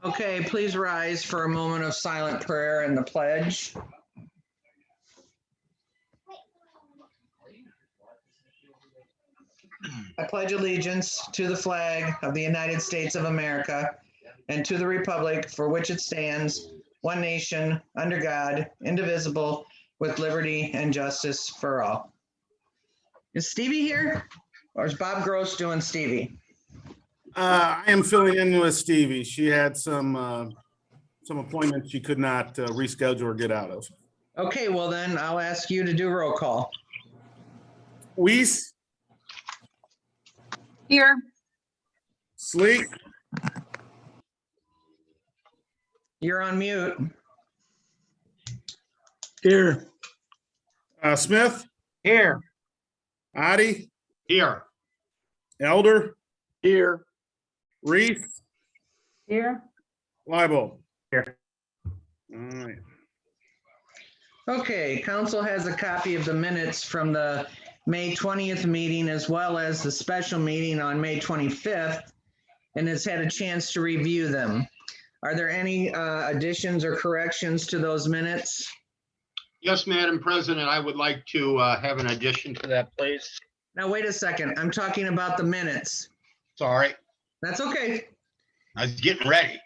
Okay, please rise for a moment of silent prayer and the pledge. I pledge allegiance to the flag of the United States of America and to the republic for which it stands, one nation, under God, indivisible, with liberty and justice for all. Is Stevie here? Or is Bob Gross doing Stevie? I am filling in with Stevie. She had some appointments she could not reschedule or get out of. Okay, well then I'll ask you to do roll call. Weiss, Here. Sleek, You're on mute. here. Smith, Here. Adi, Here. Elder, Here. Reese, Here. Leibold. Here. All right. Okay, council has a copy of the minutes from the May 20th meeting as well as the special meeting on May 25th and has had a chance to review them. Are there any additions or corrections to those minutes? Yes, Madam President, I would like to have an addition to that, please. Now, wait a second. I'm talking about the minutes. Sorry, That's okay. I was getting ready.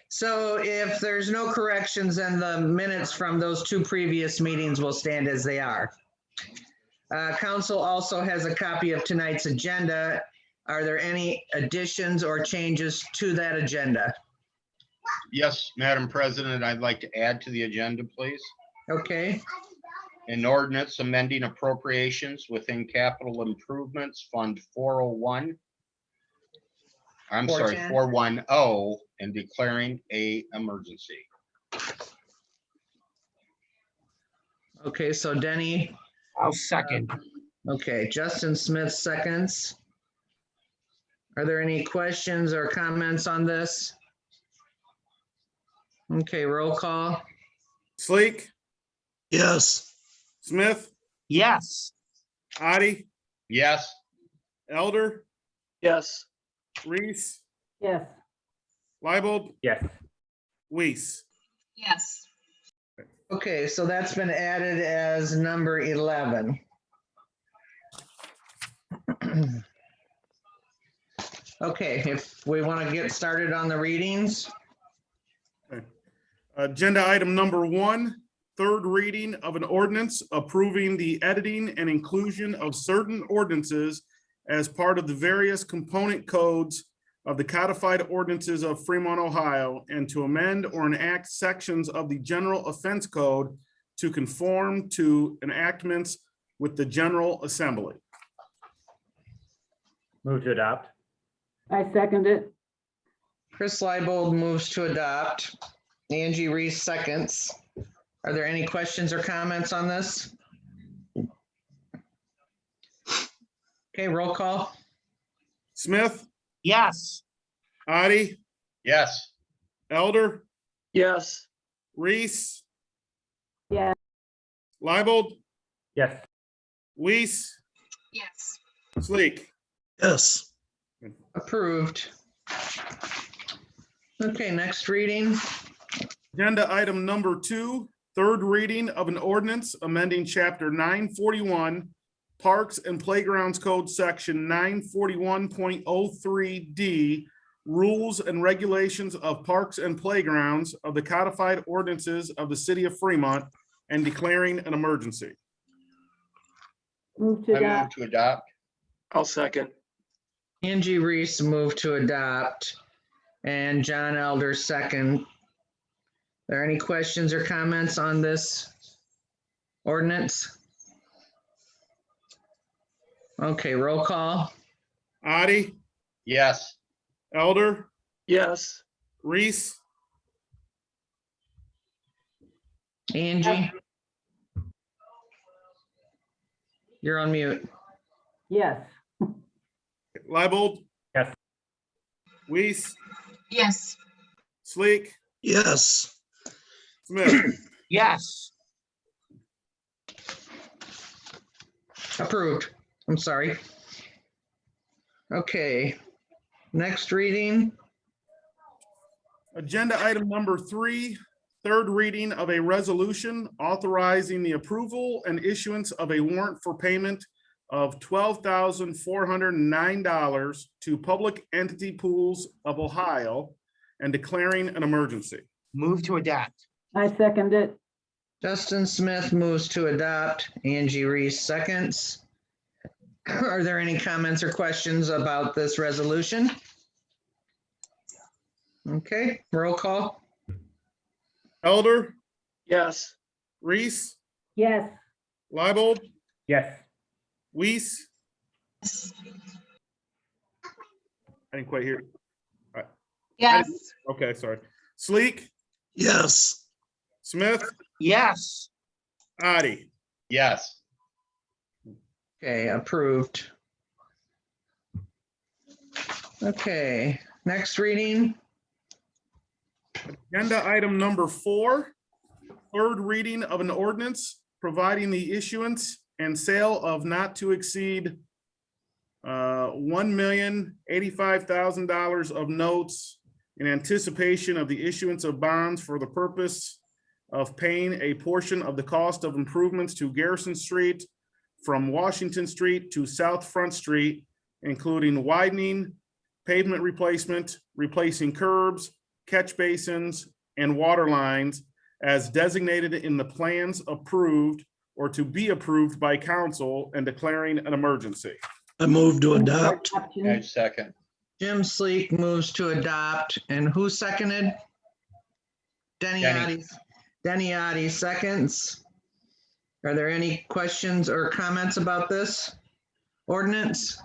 So if there's no corrections, then the minutes from those two previous meetings will stand as they are. Council also has a copy of tonight's agenda. Are there any additions or changes to that agenda? Yes, Madam President, I'd like to add to the agenda, please. Okay, An ordinance amending appropriations within capital improvements, Fund 401. I'm sorry, 410. 410, and declaring a emergency. okay, so Denny, I'll second. okay, Justin Smith seconds. Are there any questions or comments on this? Okay, roll call. Sleek, Yes. Smith, Yes. Adi, Yes. Elder, Yes. Reese, Yes. Leibold, Yes. Weiss. Yes. Okay, so that's been added as number 11. Okay, if we want to get started on the readings. Agenda item number 1, third reading of an ordinance approving the editing and inclusion of certain ordinances as part of the various component codes of the Codified Ordinances of Fremont, Ohio, and to amend or enact sections of the General Offense Code to conform to enactments with the General Assembly. Move to adopt. I second it. Chris Leibold moves to adopt. Angie Reese seconds. Are there any questions or comments on this? Okay, roll call. Smith, Yes. Adi, Yes. Elder, Yes. Reese, Yes. Leibold, Yes. Weiss, Yes. Sleek. Yes. Approved. Okay, next reading. Agenda item number 2, third reading of an ordinance amending chapter 941, Parks and Playgrounds Code, section 941.03D, Rules and Regulations of Parks and Playgrounds of the Codified Ordinances of the City of Fremont, and declaring an emergency. Move to I move adopt. to adopt. I'll second. Angie Reese moved to adopt and John Elder second. Are there any questions or comments on this ordinance? Okay, roll call. Adi, Yes. Elder, Yes. Reese, Angie? You're on mute. Yes. Leibold, Yes. Weiss, Yes. Sleek, Yes. Smith. Yes. Approved. I'm sorry. Okay. Next reading. Agenda item number 3, third reading of a resolution authorizing the approval and issuance of a warrant for payment of $12,409 to Public Entity Pools of Ohio and declaring an emergency. Move to adopt. I second it. Justin Smith moves to adopt. Angie Reese seconds. Are there any comments or questions about this resolution? Okay, roll call. Elder, Yes. Reese, Yes. Leibold, Yes. Weiss. I didn't quite hear. Yes. Okay, sorry. Sleek, Yes. Smith, Yes. Addie. Yes. Okay, approved. Okay, next reading. Agenda item number 4, third reading of an ordinance providing the issuance and sale of not to exceed $1,085,000 of notes in anticipation of the issuance of bonds for the purpose of paying a portion of the cost of improvements to Garrison Street from Washington Street to South Front Street, including widening, pavement replacement, replacing curbs, catch basins, and water lines as designated in the plans approved or to be approved by council and declaring an emergency. I move to adopt. I second. Jim Sleek moves to adopt. And who seconded? Denny Denny. Addy. Denny Addy seconds. Are there any questions or comments about this ordinance?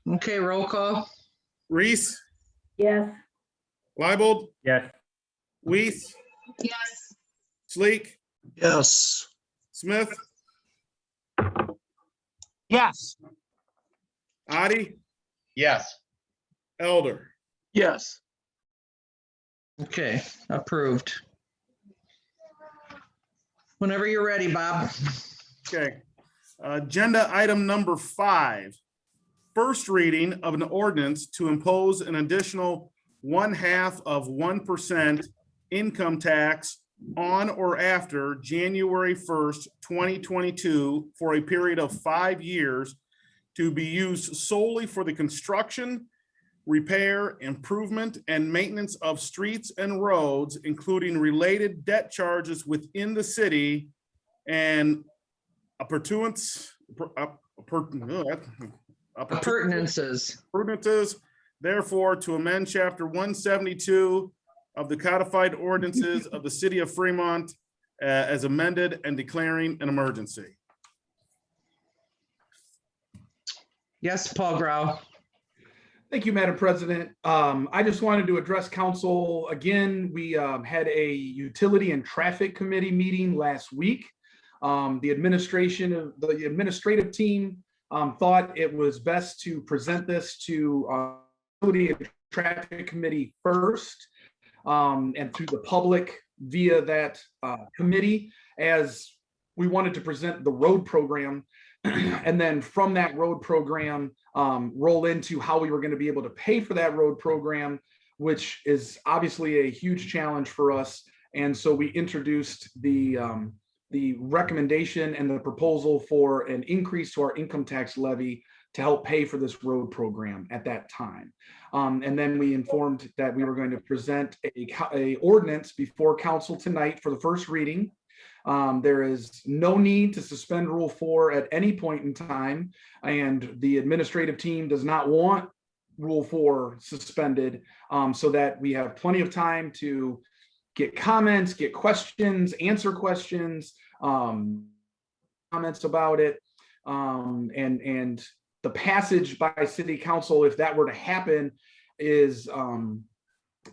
Okay, roll call. Reese, Yes. Leibold, Yes. Weiss, Yes. Sleek, Yes. Smith, Yes. Addie, Yes. Elder. Yes. Okay, approved. Whenever you're ready, Bob. Okay. Agenda item number 5, first reading of an ordinance to impose an additional 0.5% income tax on or after January 1st, 2022 for a period of 5 years to be used solely for the construction, repair, improvement, and maintenance of streets and roads, including related debt charges within the city and appurtenances, therefore to amend chapter 172 of the Codified Ordinances of the City of Fremont as amended and declaring an emergency. Yes, Paul Grau. Thank you, Madam President. I just wanted to address council again. We had a utility and traffic committee meeting last week. The administrative team thought it was best to present this to utility and traffic committee first and through the public via that committee, as we wanted to present the road program. And then from that road program, roll into how we were going to be able to pay for that road program, which is obviously a huge challenge for us. And so we introduced the recommendation and the proposal for an increase to our income tax levy to help pay for this road program at that time. And then we informed that we were going to present a ordinance before council tonight for the first reading. There is no need to suspend Rule 4 at any point in time, and the administrative team does not want Rule 4 suspended, so that we have plenty of time to get comments, get questions, answer questions, comments about it, and the passage by City Council, if that were to happen, is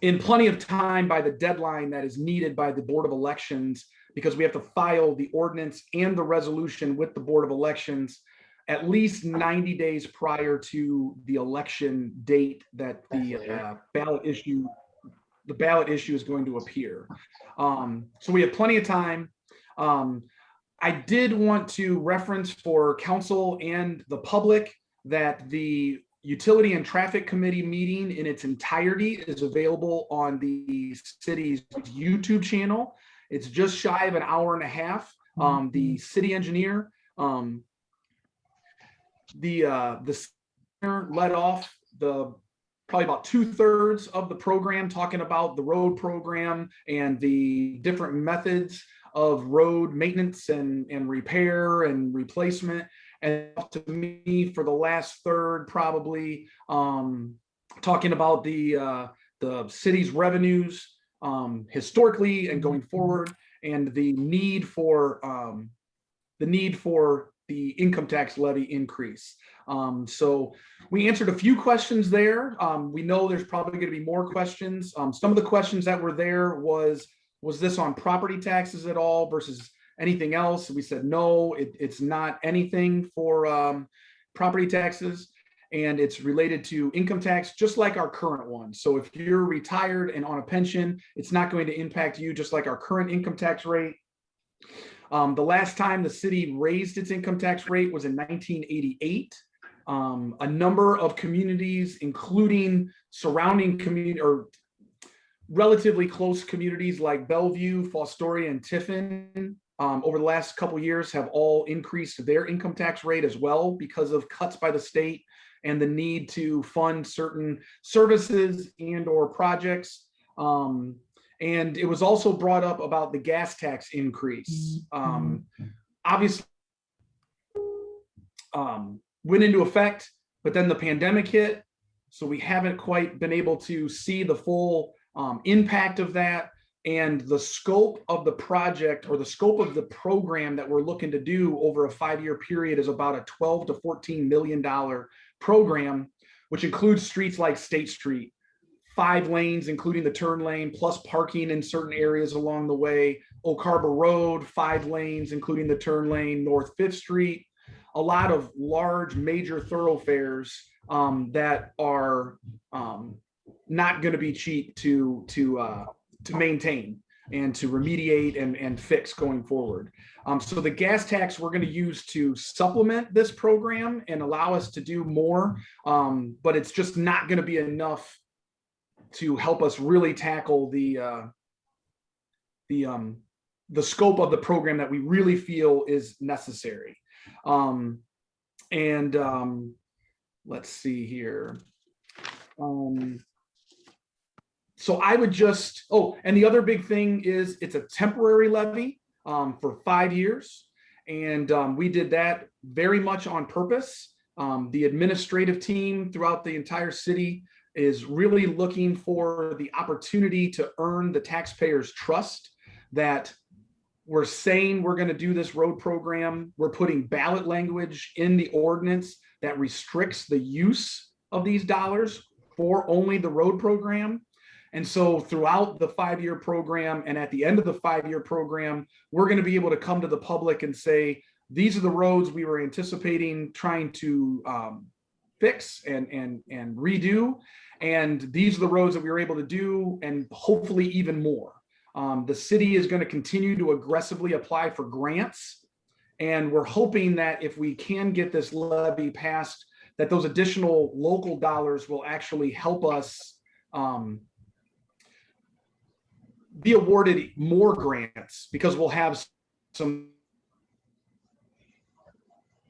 in plenty of time by the deadline that is needed by the Board of Elections, because we have to file the ordinance and the resolution with the Board of Elections at least 90 days prior to the election date that the ballot issue is going to appear. So we have plenty of time. I did want to reference for council and the public that the Utility and Traffic Committee meeting in its entirety is available on the city's YouTube channel. It's just shy of an hour and a half. The city engineer, the led off probably about 2/3 of the program, talking about the road program and the different methods of road maintenance and repair and replacement. And to me, for the last third, probably talking about the city's revenues historically and going forward, and the need for the income tax levy increase. So we answered a few questions there. We know there's probably going to be more questions. Some of the questions that were there was this on property taxes at all versus anything else? We said, no, it's not anything for property taxes, and it's related to income tax, just like our current one. So if you're retired and on a pension, it's not going to impact you, just like our current income tax rate. The last time the city raised its income tax rate was in 1988. A number of communities, including surrounding community or relatively close communities like Bellevue, Fostoria, and Tiffin, over the last couple of years have all increased their income tax rate as well because of cuts by the state and the need to fund certain services and or projects. And it was also brought up about the gas tax increase. Obviously, went into effect, but then the pandemic hit. So we haven't quite been able to see the full impact of that. And the scope of the project or the scope of the program that we're looking to do over a 5-year period is about a $12 to $14 million program, which includes streets like State Street, 5 lanes, including the turn lane, plus parking in certain areas along the way, Oak Harbor Road, 5 lanes, including the turn lane, North 5th Street, a lot of large major thoroughfares that are not going to be cheap to maintain and to remediate and fix going forward. So the gas tax we're going to use to supplement this program and allow us to do more, but it's just not going to be enough to help us really tackle the scope of the program that we really feel is necessary. Let's see here. So I would just, and the other big thing is it's a temporary levy for 5 years. And we did that very much on purpose. The administrative team throughout the entire city is really looking for the opportunity to earn the taxpayers' trust that we're saying we're going to do this road program. We're putting ballot language in the ordinance that restricts the use of these dollars for only the road program. And so throughout the 5-year program and at the end of the 5-year program, we're going to be able to come to the public and say, these are the roads we were anticipating trying to fix and redo. And these are the roads that we were able to do, and hopefully even more. The city is going to continue to aggressively apply for grants. And we're hoping that if we can get this levy passed, that those additional local dollars will actually help us be awarded more grants, because we'll have some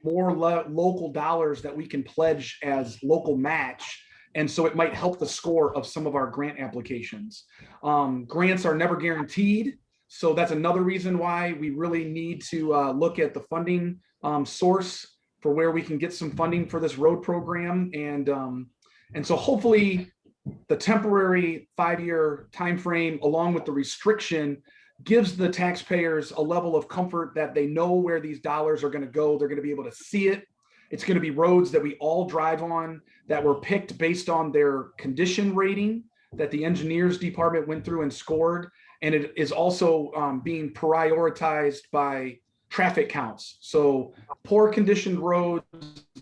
more local dollars that we can pledge as local match. And so it might help the score of some of our grant applications. Grants are never guaranteed. So that's another reason why we really need to look at the funding source for where we can get some funding for this road program. And so hopefully the temporary 5-year timeframe, along with the restriction, gives the taxpayers a level of comfort that they know where these dollars are going to go. They're going to be able to see it. It's going to be roads that we all drive on, that were picked based on their condition rating that the engineers department went through and scored. And it is also being prioritized by traffic counts. So poor conditioned roads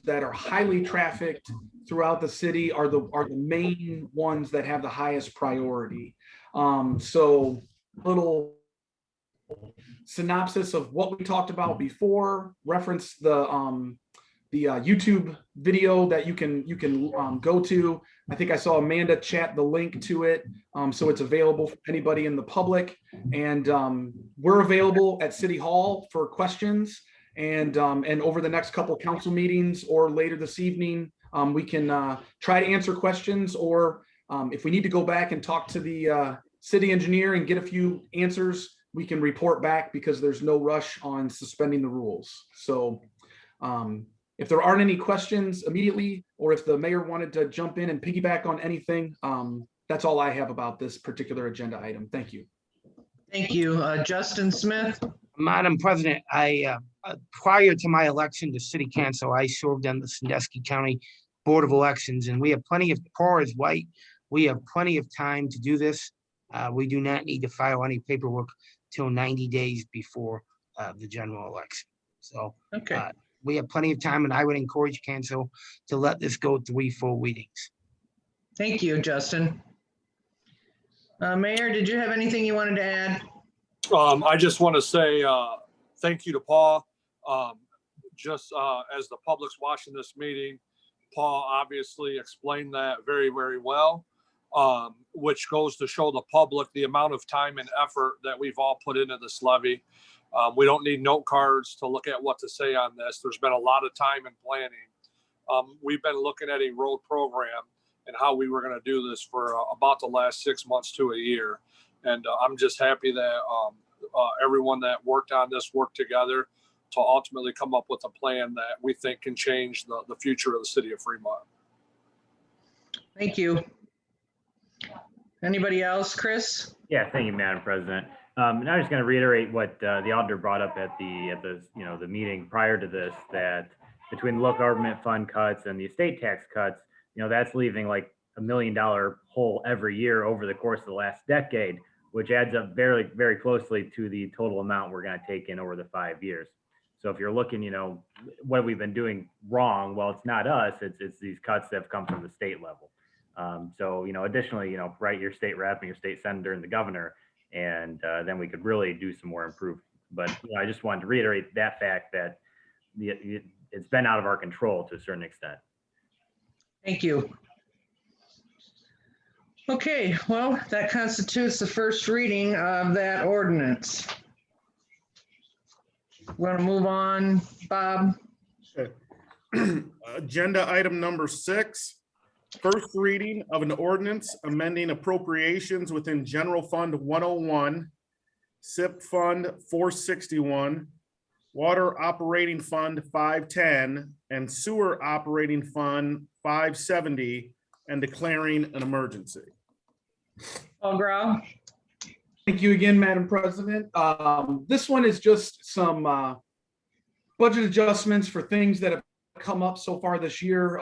that are highly trafficked throughout the city are the main ones that have the highest priority. So little synopsis of what we talked about before, reference the YouTube video that you can go to. I think I saw Amanda chat the link to it, so it's available for anybody in the public. And we're available at City Hall for questions. And over the next couple council meetings or later this evening, we can try to answer questions, or if we need to go back and talk to the city engineer and get a few answers, we can report back, because there's no rush on suspending the rules. So if there aren't any questions immediately, or if the mayor wanted to jump in and piggyback on anything, that's all I have about this particular agenda item. Thank you. Thank you. Justin Smith? Madam President, prior to my election to City Council, I served on the Sandusky County Board of Elections, and we have plenty of, Paul is white, we have plenty of time to do this. We do not need to file any paperwork till 90 days before the general election. So Okay. We have plenty of time, and I would encourage council to let this go 3 full readings. Thank you, Justin. Mayor, did you have anything you wanted to add? I just want to say thank you to Paul. As the public's watching this meeting, Paul obviously explained that very, very well, which goes to show the public the amount of time and effort that we've all put into this levy. We don't need note cards to look at what to say on this. There's been a lot of time and planning. We've been looking at a road program and how we were going to do this for about the last 6 months to a year. And I'm just happy that everyone that worked on this worked together to ultimately come up with a plan that we think can change the future of the city of Fremont. Thank you. Anybody else? Chris? Yeah, thank you, Madam President. And I'm just going to reiterate what the auditor brought up at the meeting prior to this, that between the local government fund cuts and the estate tax cuts, that's leaving like $1 million hole every year over the course of the last decade, which adds up very, very closely to the total amount we're going to take in over the 5 years. So if you're looking, what we've been doing wrong, well, it's not us, it's these cuts that have come from the state level. So, additionally, write your state rep and your state senator and the governor, and then we could really do some more improvement. But I just wanted to reiterate that fact that it's been out of our control to a certain extent. Thank you. Okay, well, that constitutes the first reading of that ordinance. We're going to move on, Bob. Agenda item number 6, first reading of an ordinance amending appropriations within General Fund 101, SIP Fund 461, Water Operating Fund 510, and Sewer Operating Fund 570, and declaring an emergency. Paul Grau. Thank you again, Madam President. This one is just some budget adjustments for things that have come up so far this year.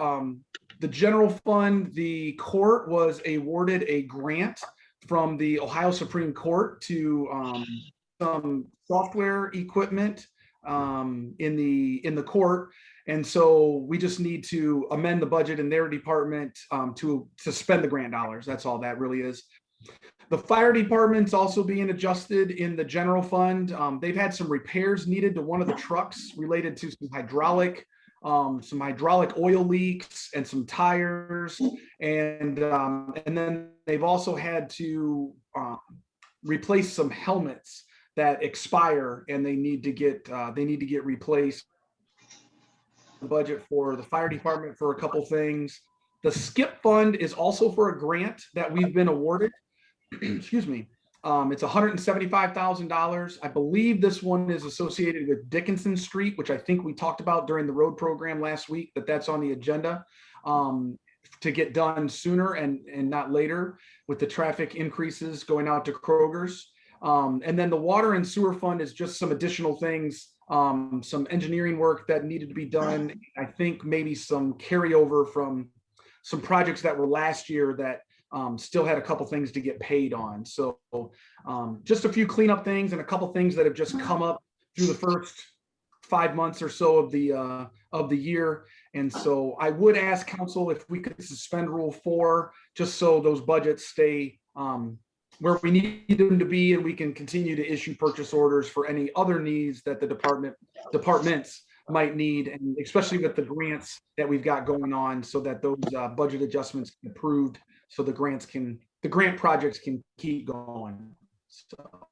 The general fund, the court was awarded a grant from the Ohio Supreme Court to some software equipment in the court. And so we just need to amend the budget in their department to spend the grant dollars. That's all that really is. The fire department's also being adjusted in the general fund. They've had some repairs needed to one of the trucks related to some hydraulic oil leaks and some tires. And then they've also had to replace some helmets that expire, and they need to get replaced. The budget for the fire department for a couple things. The skip fund is also for a grant that we've been awarded. Excuse me. It's $175,000. I believe this one is associated with Dickinson Street, which I think we talked about during the road program last week, that's on the agenda to get done sooner and not later with the traffic increases going out to Kroger's. And then the water and sewer fund is just some additional things, some engineering work that needed to be done. I think maybe some carryover from some projects that were last year that still had a couple things to get paid on. So just a few cleanup things and a couple things that have just come up through the first 5 months or so of the year. And so I would ask council if we could suspend Rule 4 just so those budgets stay where we need them to be, and we can continue to issue purchase orders for any other needs that the departments might need, and especially with the grants that we've got going on, so that those budget adjustments get approved, so the grant projects can keep going. So,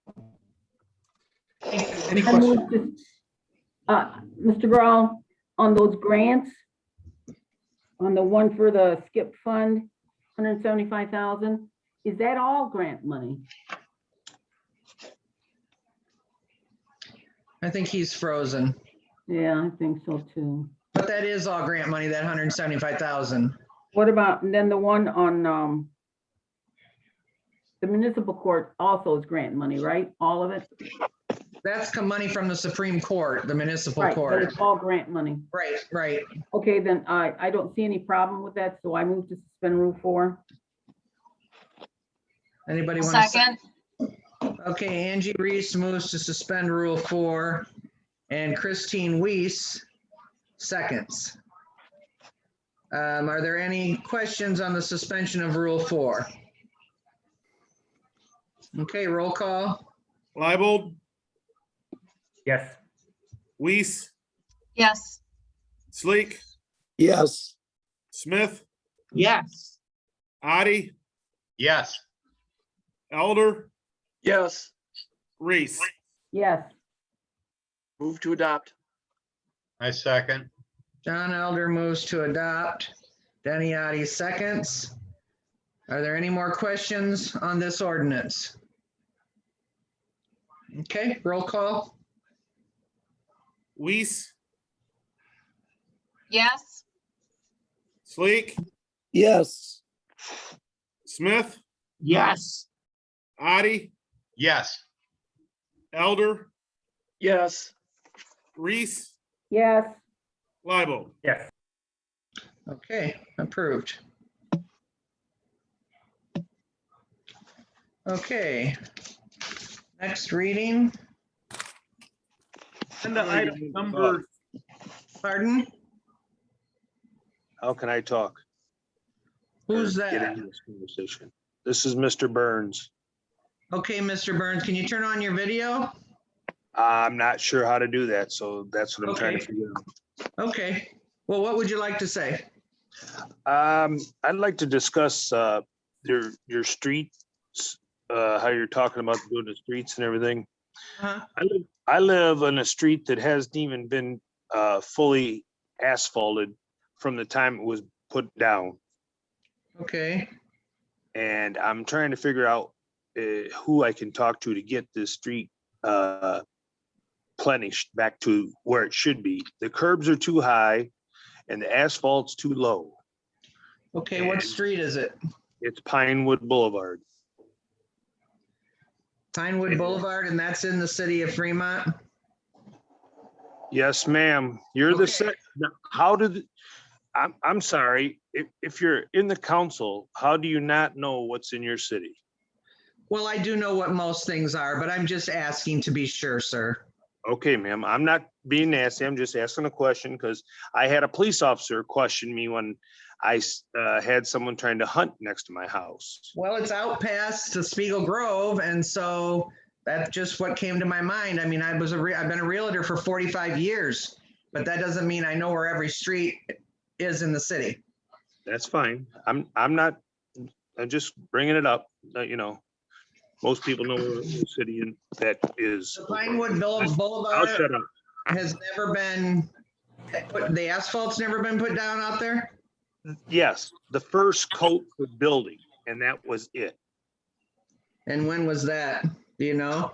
any I move questions? Mr. Brown, on those grants, on the one for the skip fund, 175,000, is that all grant money? I think he's frozen, Yeah, I think so too. but that is all grant money, that 175,000. What about, and then the one on the municipal court also is grant money, right? All of it? That's money from the Supreme Court, the municipal Right, but court. it's all grant money. Right, right. Okay, then I don't see any problem with that, so I move to suspend Rule 4. Anybody want to? Second, Okay, Angie Reese moves to suspend Rule 4, and Christine Weiss seconds. Are there any questions on the suspension of Rule 4? Okay, roll call. Leibold, Yes. Weiss, yes. Sleek, Yes. Smith, Yes. Adi, Yes. Elder, Yes. Reese. Yes, Move to adopt. I second. John Elder moves to adopt. Denny Adi seconds. Are there any more questions on this ordinance? Okay, roll call. Weiss, Yes, Sleek, Yes. Smith, Yes. Adi, Yes. Elder, Yes. Reese, yes, Leibold. Yes. Okay, approved. Okay. Next reading, Agenda item number, pardon? How can I talk? Who's or get that? into this conversation? This is Mr. Burns. Okay, Mr. Burns, can you turn on your video? I'm not sure how to do that, so that's what I'm trying to Okay. figure out. Okay, well, what would you like to say? I'd like to discuss your streets, how you're talking about doing the streets and everything. Uh-huh. I live on a street that hasn't even been fully asphalted from the time it was put down. Okay, And I'm trying to figure out who I can talk to get this street replenished back to where it should be. The curbs are too high and the asphalt's too low. okay, what And- street is it? It's Pinewood Boulevard. Pinewood Boulevard, and that's in the city of Fremont? Yes, ma'am. You're Okay. the how did, I'm sorry, if you're in the council, how do you not know what's in your city? Well, I do know what most things are, but I'm just asking to be sure, sir. Okay, ma'am, I'm not being nasty. I'm just asking a question because I had a police officer question me when I had someone trying to hunt next to my house. Well, it's out past the Spiegel Grove, and so that's just what came to my mind. I mean, I've been a realtor for 45 years, but that doesn't mean I know where every street is in the city. That's fine. I'm just bringing it up, most people know where the city in that is. Pinewood I'll Boulevard shut up. has never been, the asphalt's never been put down out there? Yes, the first coat was building and that was it. And when was that? Do you know?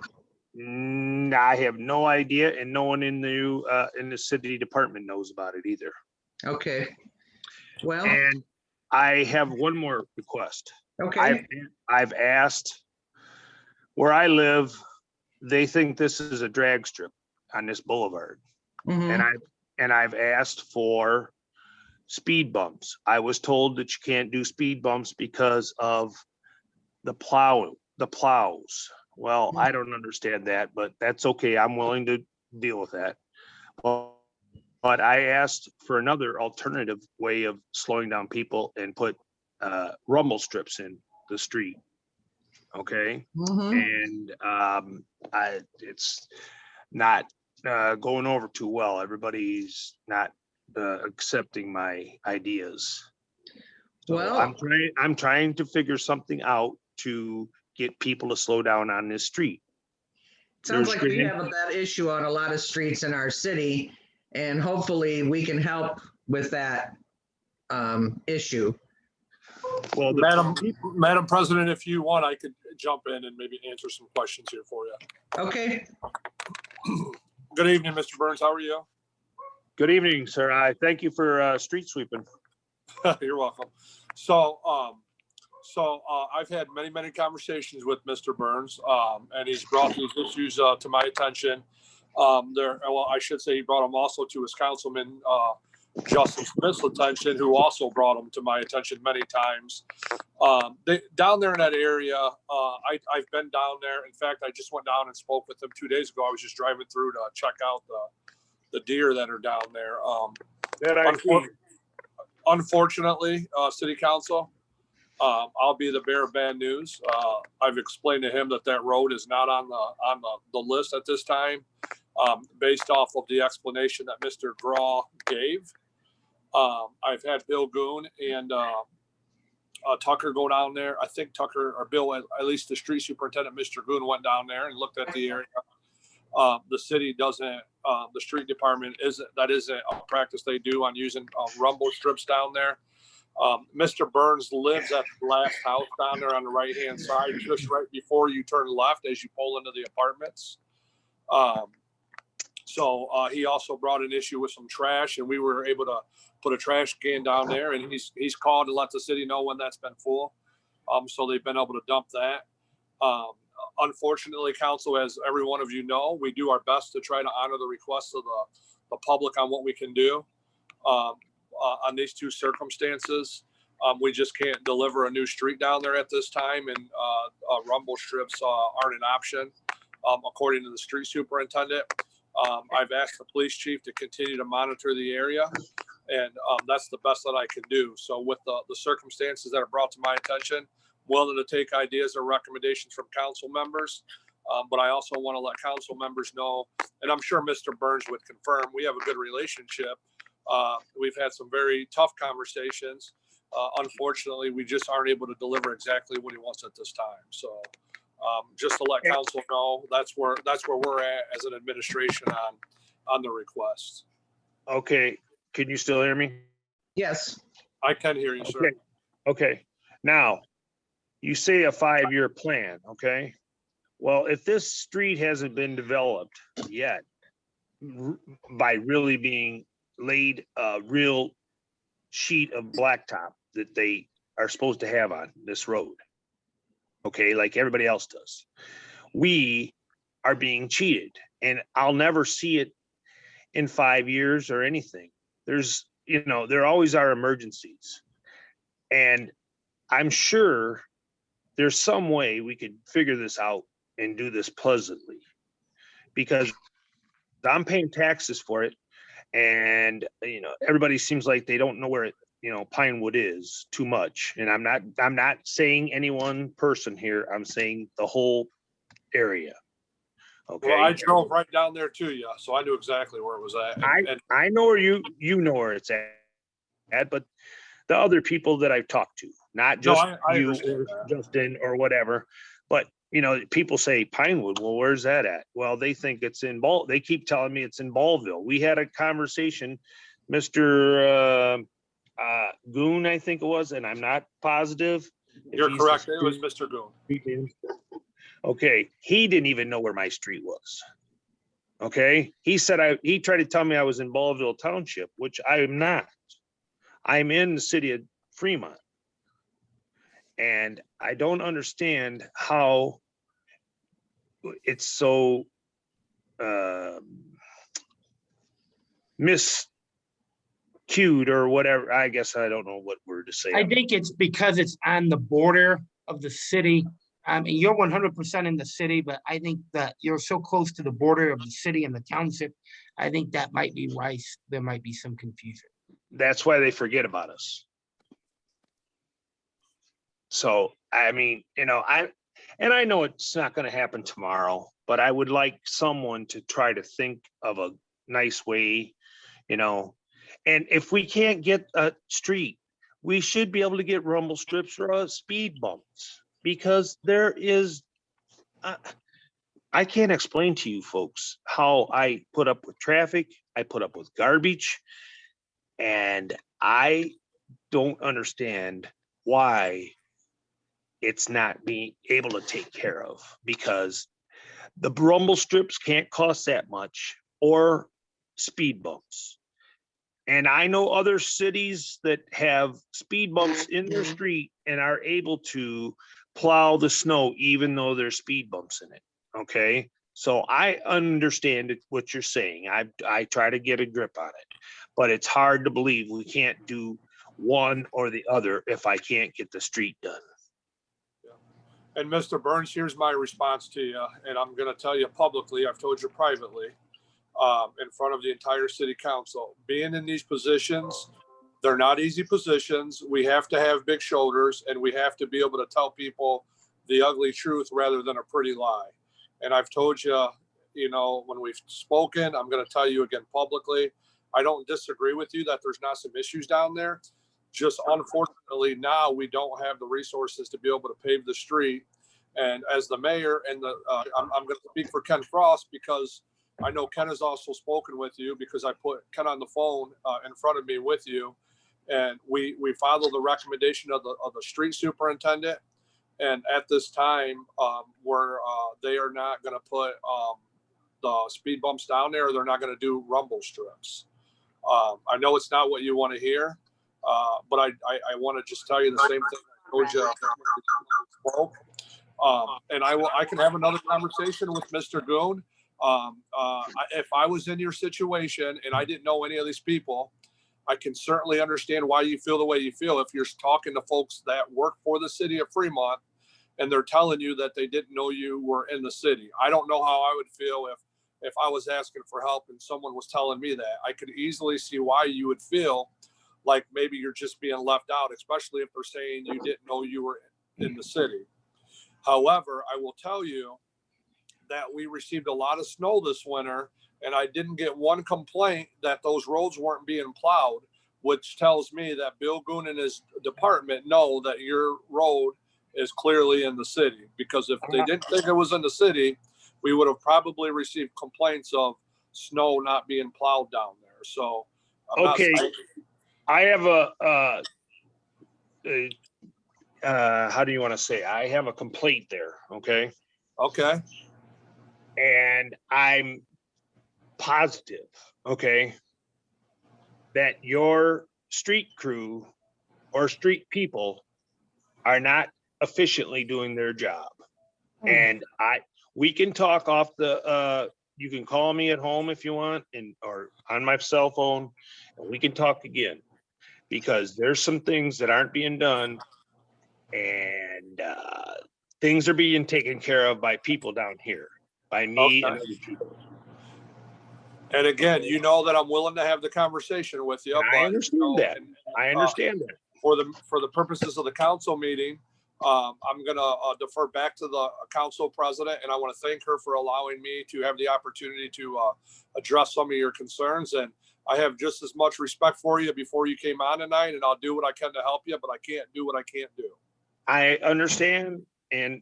I have no idea and no one in the city department knows about it either. Okay. Well, And I have one more request. okay, I've asked where I live, they think this is a drag strip on this boulevard. mhm, And I've asked for speed bumps. I was told that you can't do speed bumps because of the plows. Well, I don't understand that, but that's okay. I'm willing to deal with that. But I asked for another alternative way of slowing down people and put rumble strips in the street. Okay, Mhm. and it's not going over too well. Everybody's not accepting my ideas. So Well, I'm trying to figure something out to get people to slow down on this street. sounds There's like we green- have that issue on a lot of streets in our city, and hopefully we can help with that issue. Well, Madam President, if you want, I could jump in and maybe answer some questions here for you. Okay, Good evening, Mr. Burns. How are you? good evening, sir. I thank you for street sweeping. You're welcome. So I've had many conversations with Mr. Burns, and he's brought these issues to my attention. Well, I should say he brought them also to his councilman, Justin Smith's attention, who also brought them to my attention many times. Down there in that area, I've been down there. In fact, I just went down and spoke with him 2 days ago. I was just driving through to check out the deer that are down there. That I see. Unfortunately, City Council, I'll be the bearer of bad news. I've explained to him that road is not on the list at this time, based off of the explanation that Mr. Graw gave. I've had Bill Goon and Tucker go down there. I think Tucker or Bill, at least the street superintendent, Mr. Goon, went down there and looked at the area. The city doesn't, the street department isn't a practice they do on using rumble strips down there. Mr. Burns lives at the last house down there on the right-hand side, just right before you turn left as you pull into the apartments. So he also brought an issue with some trash, and we were able to put a trash can down there, and he's called to let the city know when that's been full. So they've been able to dump that. Unfortunately, council, as every one of you know, we do our best to try to honor the requests of the public on what we can do. On these two circumstances, we just can't deliver a new street down there at this time, and rumble strips aren't an option, according to the street superintendent. I've asked the police chief to continue to monitor the area, and that's the best that I can do. So with the circumstances that are brought to my attention, willing to take ideas or recommendations from council members. But I also want to let council members know, and I'm sure Mr. Burns would confirm, we have a good relationship. We've had some very tough conversations. Unfortunately, we just aren't able to deliver exactly what he wants at this time. So just to let council know, that's where we're at as an administration on the request. Okay, can you still hear me? yes, I can hear you, sir. Okay, now, you say a 5-year plan, okay? Well, if this street hasn't been developed yet, by really being laid a real sheet of blacktop that they are supposed to have on this road, okay, like everybody else does, we are being cheated, and I'll never see it in 5 years or anything. There's, there always are emergencies, and I'm sure there's some way we could figure this out and do this pleasantly, because I'm paying taxes for it, and everybody seems like they don't know where Pinewood is too much. And I'm not saying any one person here. I'm saying the whole area. Okay. Well, I drove right down there to you, so I knew exactly where it was at. I know where you know where it's at, but the other people that I've talked to, not just you or Justin or whatever, but people say Pinewood. Well, where's that at? Well, they think it's in they keep telling me it's in Ballville. We had a conversation, Mr. Goon, I think it was, and I'm not positive. You're correct. It was Mr. Goon. Okay, he didn't even know where my street was. Okay, he said he tried to tell me I was in Ballville Township, which I am not. I'm in the city of Fremont. And I don't understand how it's so miscued or whatever. I guess I don't know what word to say. I think it's because it's on the border of the city. I mean, you're 100% in the city, but I think that you're so close to the border of the city and the township. I think that might be why there might be some confusion. That's why they forget about us. So, I mean, And I know it's not gonna happen tomorrow, but I would like someone to try to think of a nice way, you know. And if we can't get a street, we should be able to get rumble strips or speed bumps, because there is, I can't explain to you folks how I put up with traffic, I put up with garbage, and I don't understand why it's not being able to take care of, because the rumble strips can't cost that much, or speed bumps. And I know other cities that have speed bumps in their street and are able to plow the snow even though there's speed bumps in it. Okay, so I understand what you're saying. I try to get a grip on it, but it's hard to believe we can't do one or the other if I can't get the street done. And Mr. Burns, here's my response to you, and I'm going to tell you publicly, I've told you privately, in front of the entire city council. Being in these positions, they're not easy positions. We have to have big shoulders, and we have to be able to tell people the ugly truth rather than a pretty lie. And I've told you, you know, when we've spoken, I'm going to tell you again publicly, I don't disagree with you that there's not some issues down there. Just unfortunately now we don't have the resources to be able to pave the street. And as the mayor and I'm going to speak for Ken Frost, because I know Ken has also spoken with you, because I put Ken on the phone in front of me with you, and we follow the recommendation of the street superintendent. And at this time, they are not going to put the speed bumps down there, or they're not going to do rumble strips. I know it's not what you want to hear, but I want to just tell you the same thing I told you. And I can have another conversation with Mr. Goon. If I was in your situation and I didn't know any of these people, I can certainly understand why you feel the way you feel. If you're talking to folks that work for the city of Fremont and they're telling you that they didn't know you were in the city, I don't know how I would feel if I was asking for help and someone was telling me that. I could easily see why you would feel like maybe you're just being left out, especially if they're saying you didn't know you were in the city. However, I will tell you that we received a lot of snow this winter, and I didn't get one complaint that those roads weren't being plowed, which tells me that Bill Goon and his department know that your road is clearly in the city. Because if they didn't think it was in the city, we would have probably received complaints of snow not being plowed down there. So, okay, I have how do you want to say? I have a complaint there. Okay. Okay. And I'm positive, okay, that your street crew or street people are not efficiently doing their job. And we can talk off the, you can call me at home if you want, or on my cell phone, and we can talk again, because there's some things that aren't being done, and things are being taken care of by people down here, by me and other people. And again, you know that I'm willing to have the conversation with you. I understand that. I understand that. For the purposes of the council meeting, I'm going to defer back to the council president, and I want to thank her for allowing me to have the opportunity to address some of your concerns. And I have just as much respect for you before you came on tonight, and I'll do what I can to help you, but I can't do what I can't do. I understand.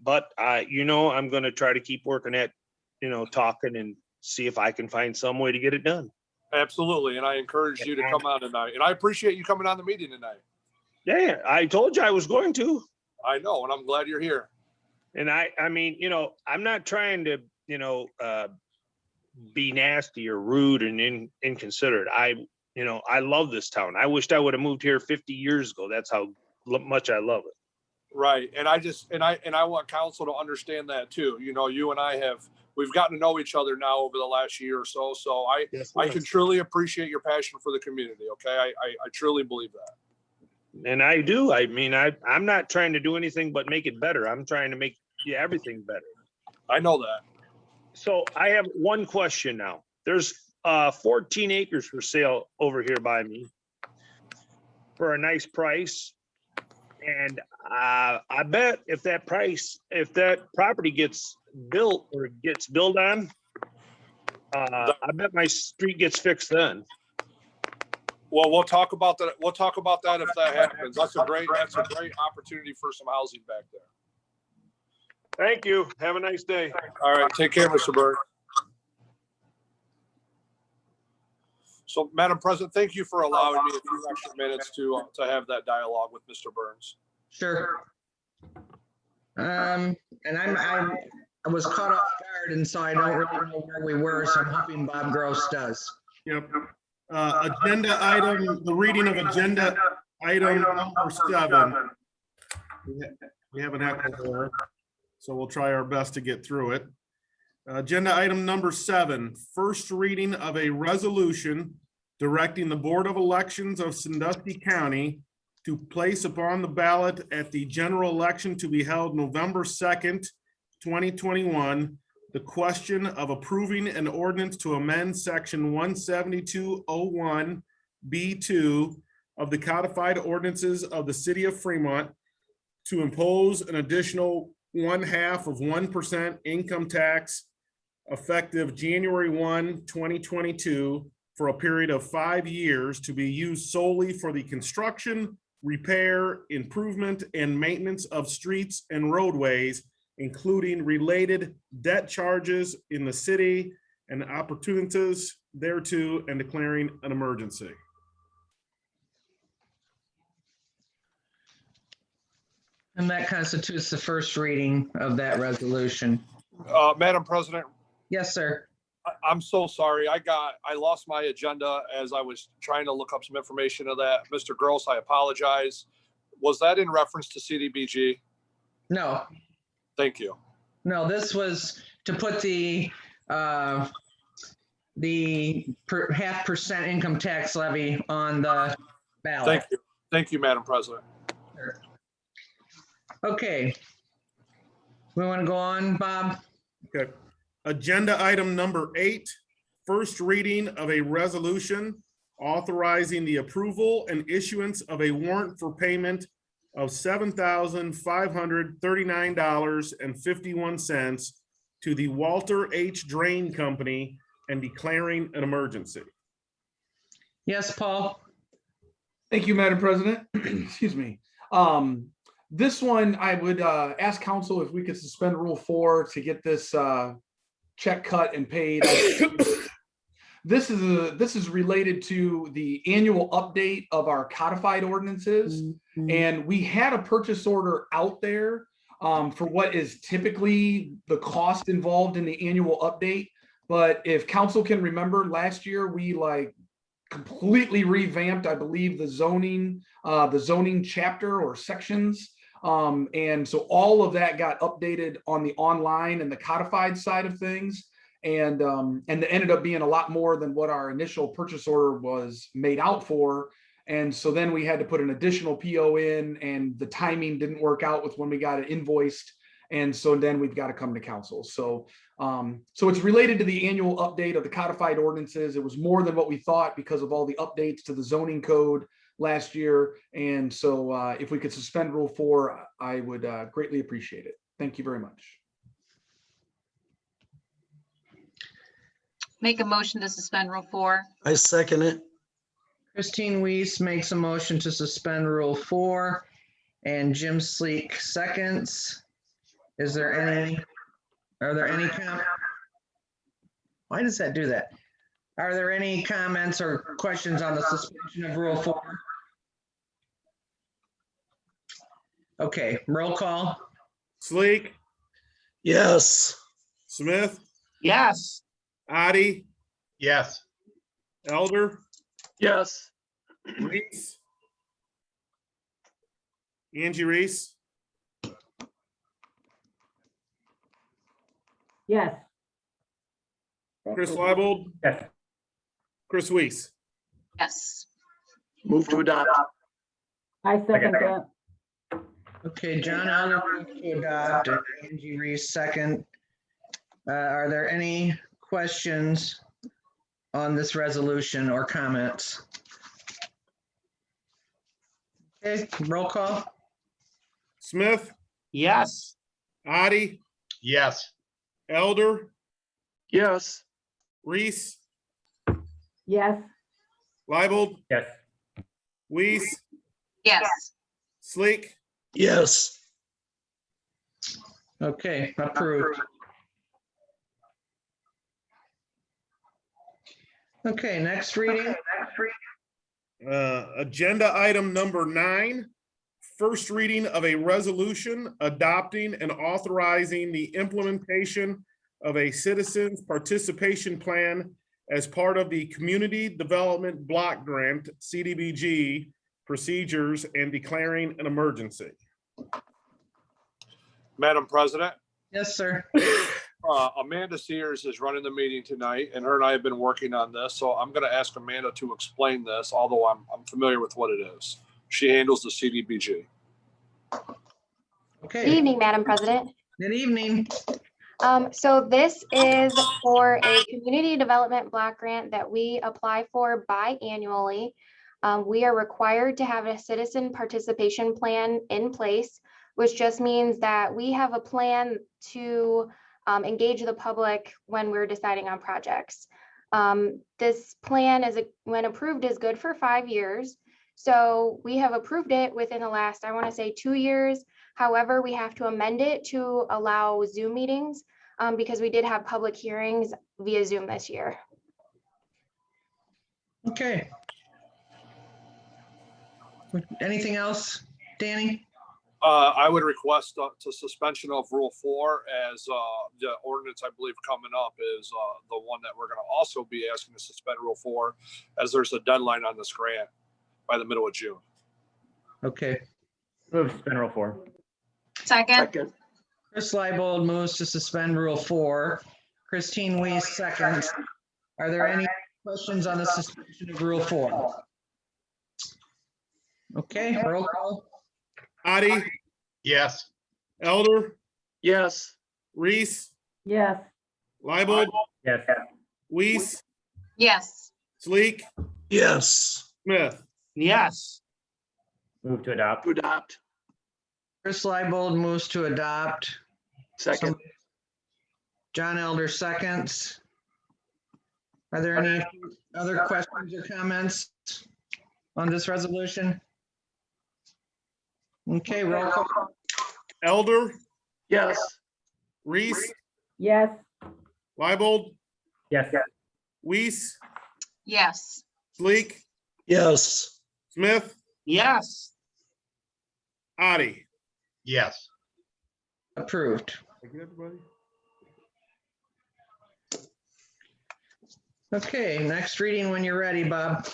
But you know, I'm going to try to keep working at, you know, talking and see if I can find some way to get it done. Absolutely. And I encourage you to come on tonight. And I appreciate you coming on the meeting tonight. Yeah, I told you I was going to. I know, and I'm glad you're here. And I mean, you know, I'm not trying to, you know, be nasty or rude and inconsiderate. You know, I love this town. I wished I would have moved here 50 years ago. That's how much I love it. Right. And I want council to understand that too. You know, you and we've gotten to know each other now over the last year or so. So I can truly appreciate your passion for the community. Okay. I truly believe that. And I do. I mean, I'm not trying to do anything but make it better. I'm trying to make everything better. I know that. So I have one question now. There's 14 acres for sale over here by me for a nice price. And I bet if that property gets built or gets built on, I bet my street gets fixed then. Well, we'll talk about that. We'll talk about that if that happens. That's a great opportunity for some housing back there. Thank you. Have a nice day. All right, take care, Mr. Bird. So, Madam President, thank you for allowing me a few extra minutes to have that dialogue with Mr. Burns. Sure. And I was caught off guard, and so I don't really know where we were, so I'm hoping Bob Gross does. Yep. Agenda item, the reading of agenda item number 7. We have an echo there, so we'll try our best to get through it. Agenda item number 7, first reading of a resolution directing the Board of Elections of Sandusky County to place upon the ballot at the general election to be held November 2nd, 2021, the question of approving an ordinance to amend section 17201 B2 of the Codified Ordinances of the City of Fremont to impose an additional 0.5% income tax effective January 1, 2022 for a period of 5 years to be used solely for the construction, repair, improvement, and maintenance of streets and roadways, including related debt charges in the city and opportunities thereto, and declaring an emergency. And that constitutes the first reading of that resolution. Madam President, Yes, sir. I'm so sorry. I lost my agenda as I was trying to look up some information of that. Mr. Gross, I apologize. Was that in reference to CDBG? No, Thank you. no, this was to put the 0.5% income tax levy on the ballot. Thank you. Thank you, Madam President. Okay. We want to go on, Bob? Okay. Agenda item number 8, first reading of a resolution authorizing the approval and issuance of a warrant for payment of $7,539.51 to the Walter H. Drain Company and declaring an emergency. Yes, Paul? Thank you, Madam President. Excuse me. This one, I would ask council if we could suspend Rule 4 to get this check cut and paid. This is related to the annual update of our codified ordinances. And we had a purchase order out there for what is typically the cost involved in the annual update. But if council can remember, last year we completely revamped, I believe, the zoning chapter or sections. And so all of that got updated on the online and the codified side of things. And it ended up being a lot more than what our initial purchase order was made out for. And so then we had to put an additional PO in, and the timing didn't work out with when we got it invoiced. And so then we've got to come to council. So it's related to the annual update of the codified ordinances. It was more than what we thought because of all the updates to the zoning code last year. And so if we could suspend Rule 4, I would greatly appreciate it. Thank you very much. Make a motion to suspend Rule 4. I second it. Christine Weiss makes a motion to suspend Rule 4, and Jim Sleek seconds. Are there any why does that do that? Are there any comments or questions on the suspension of Rule 4? Okay, roll call. Sleek, Yes. Smith, Yes. Adi, Yes. Elder, Yes. Reese, Angie Reese, Yes. Chris Leibold, Yes. Chris Weiss. Yes. Move to adopt. I second that. Okay, John Elder moved to adopt, and Angie Reese second. Are there any questions on this resolution or comments? Okay, roll call. Smith, Yes. Addie, Yes. Elder, Yes. Reese, yes, Leibold, yes, Weiss, yes, Sleek, Yes. Okay, approved. Okay, next reading. agenda item number 9, first reading of a resolution adopting and authorizing the implementation of a citizens participation plan as part of the Community Development Block Grant, CDBG, procedures and declaring an emergency. Madam President, Yes, sir. Amanda Sears is running the meeting tonight, and her and I have been working on this. So I'm going to ask Amanda to explain this, although I'm familiar with what it is. She handles the CDBG. Good Okay, evening, Madam President. good evening. So this is for a community development block grant that we apply for biannually. We are required to have a citizen participation plan in place, which just means that we have a plan to engage the public when we're deciding on projects. This plan is, when approved, is good for 5 years. So we have approved it within the last, I want to say 2 years. However, we have to amend it to allow Zoom meetings because we did have public hearings via Zoom this year. Okay. Anything else, Danny? I would request to suspension of Rule 4 as the ordinance, I believe, coming up is the one that we're going to also be asking to suspend Rule 4 as there's a deadline on this grant by the middle of June. Okay. move to suspend Rule 4. second, Second. Chris Leibold moves to suspend Rule 4. Christine Weiss seconds. Are there any questions on the suspension of Rule 4? Okay, roll call. Addie, Yes. Elder, Yes. Reese, yes, Leibold, Yes, Weiss, yes, Sleek, Yes. Smith. Yes. move to adopt. To adopt. Chris Leibold moves to adopt. Second. John Elder seconds. Are there any other questions or comments on this resolution? Okay, roll call. Elder, Yes. Reese, yes, Leibold, Yes, Weiss, yes, Sleek, Yes. Smith, Yes. Addie. Approved. Okay, next reading when you're ready, Bob.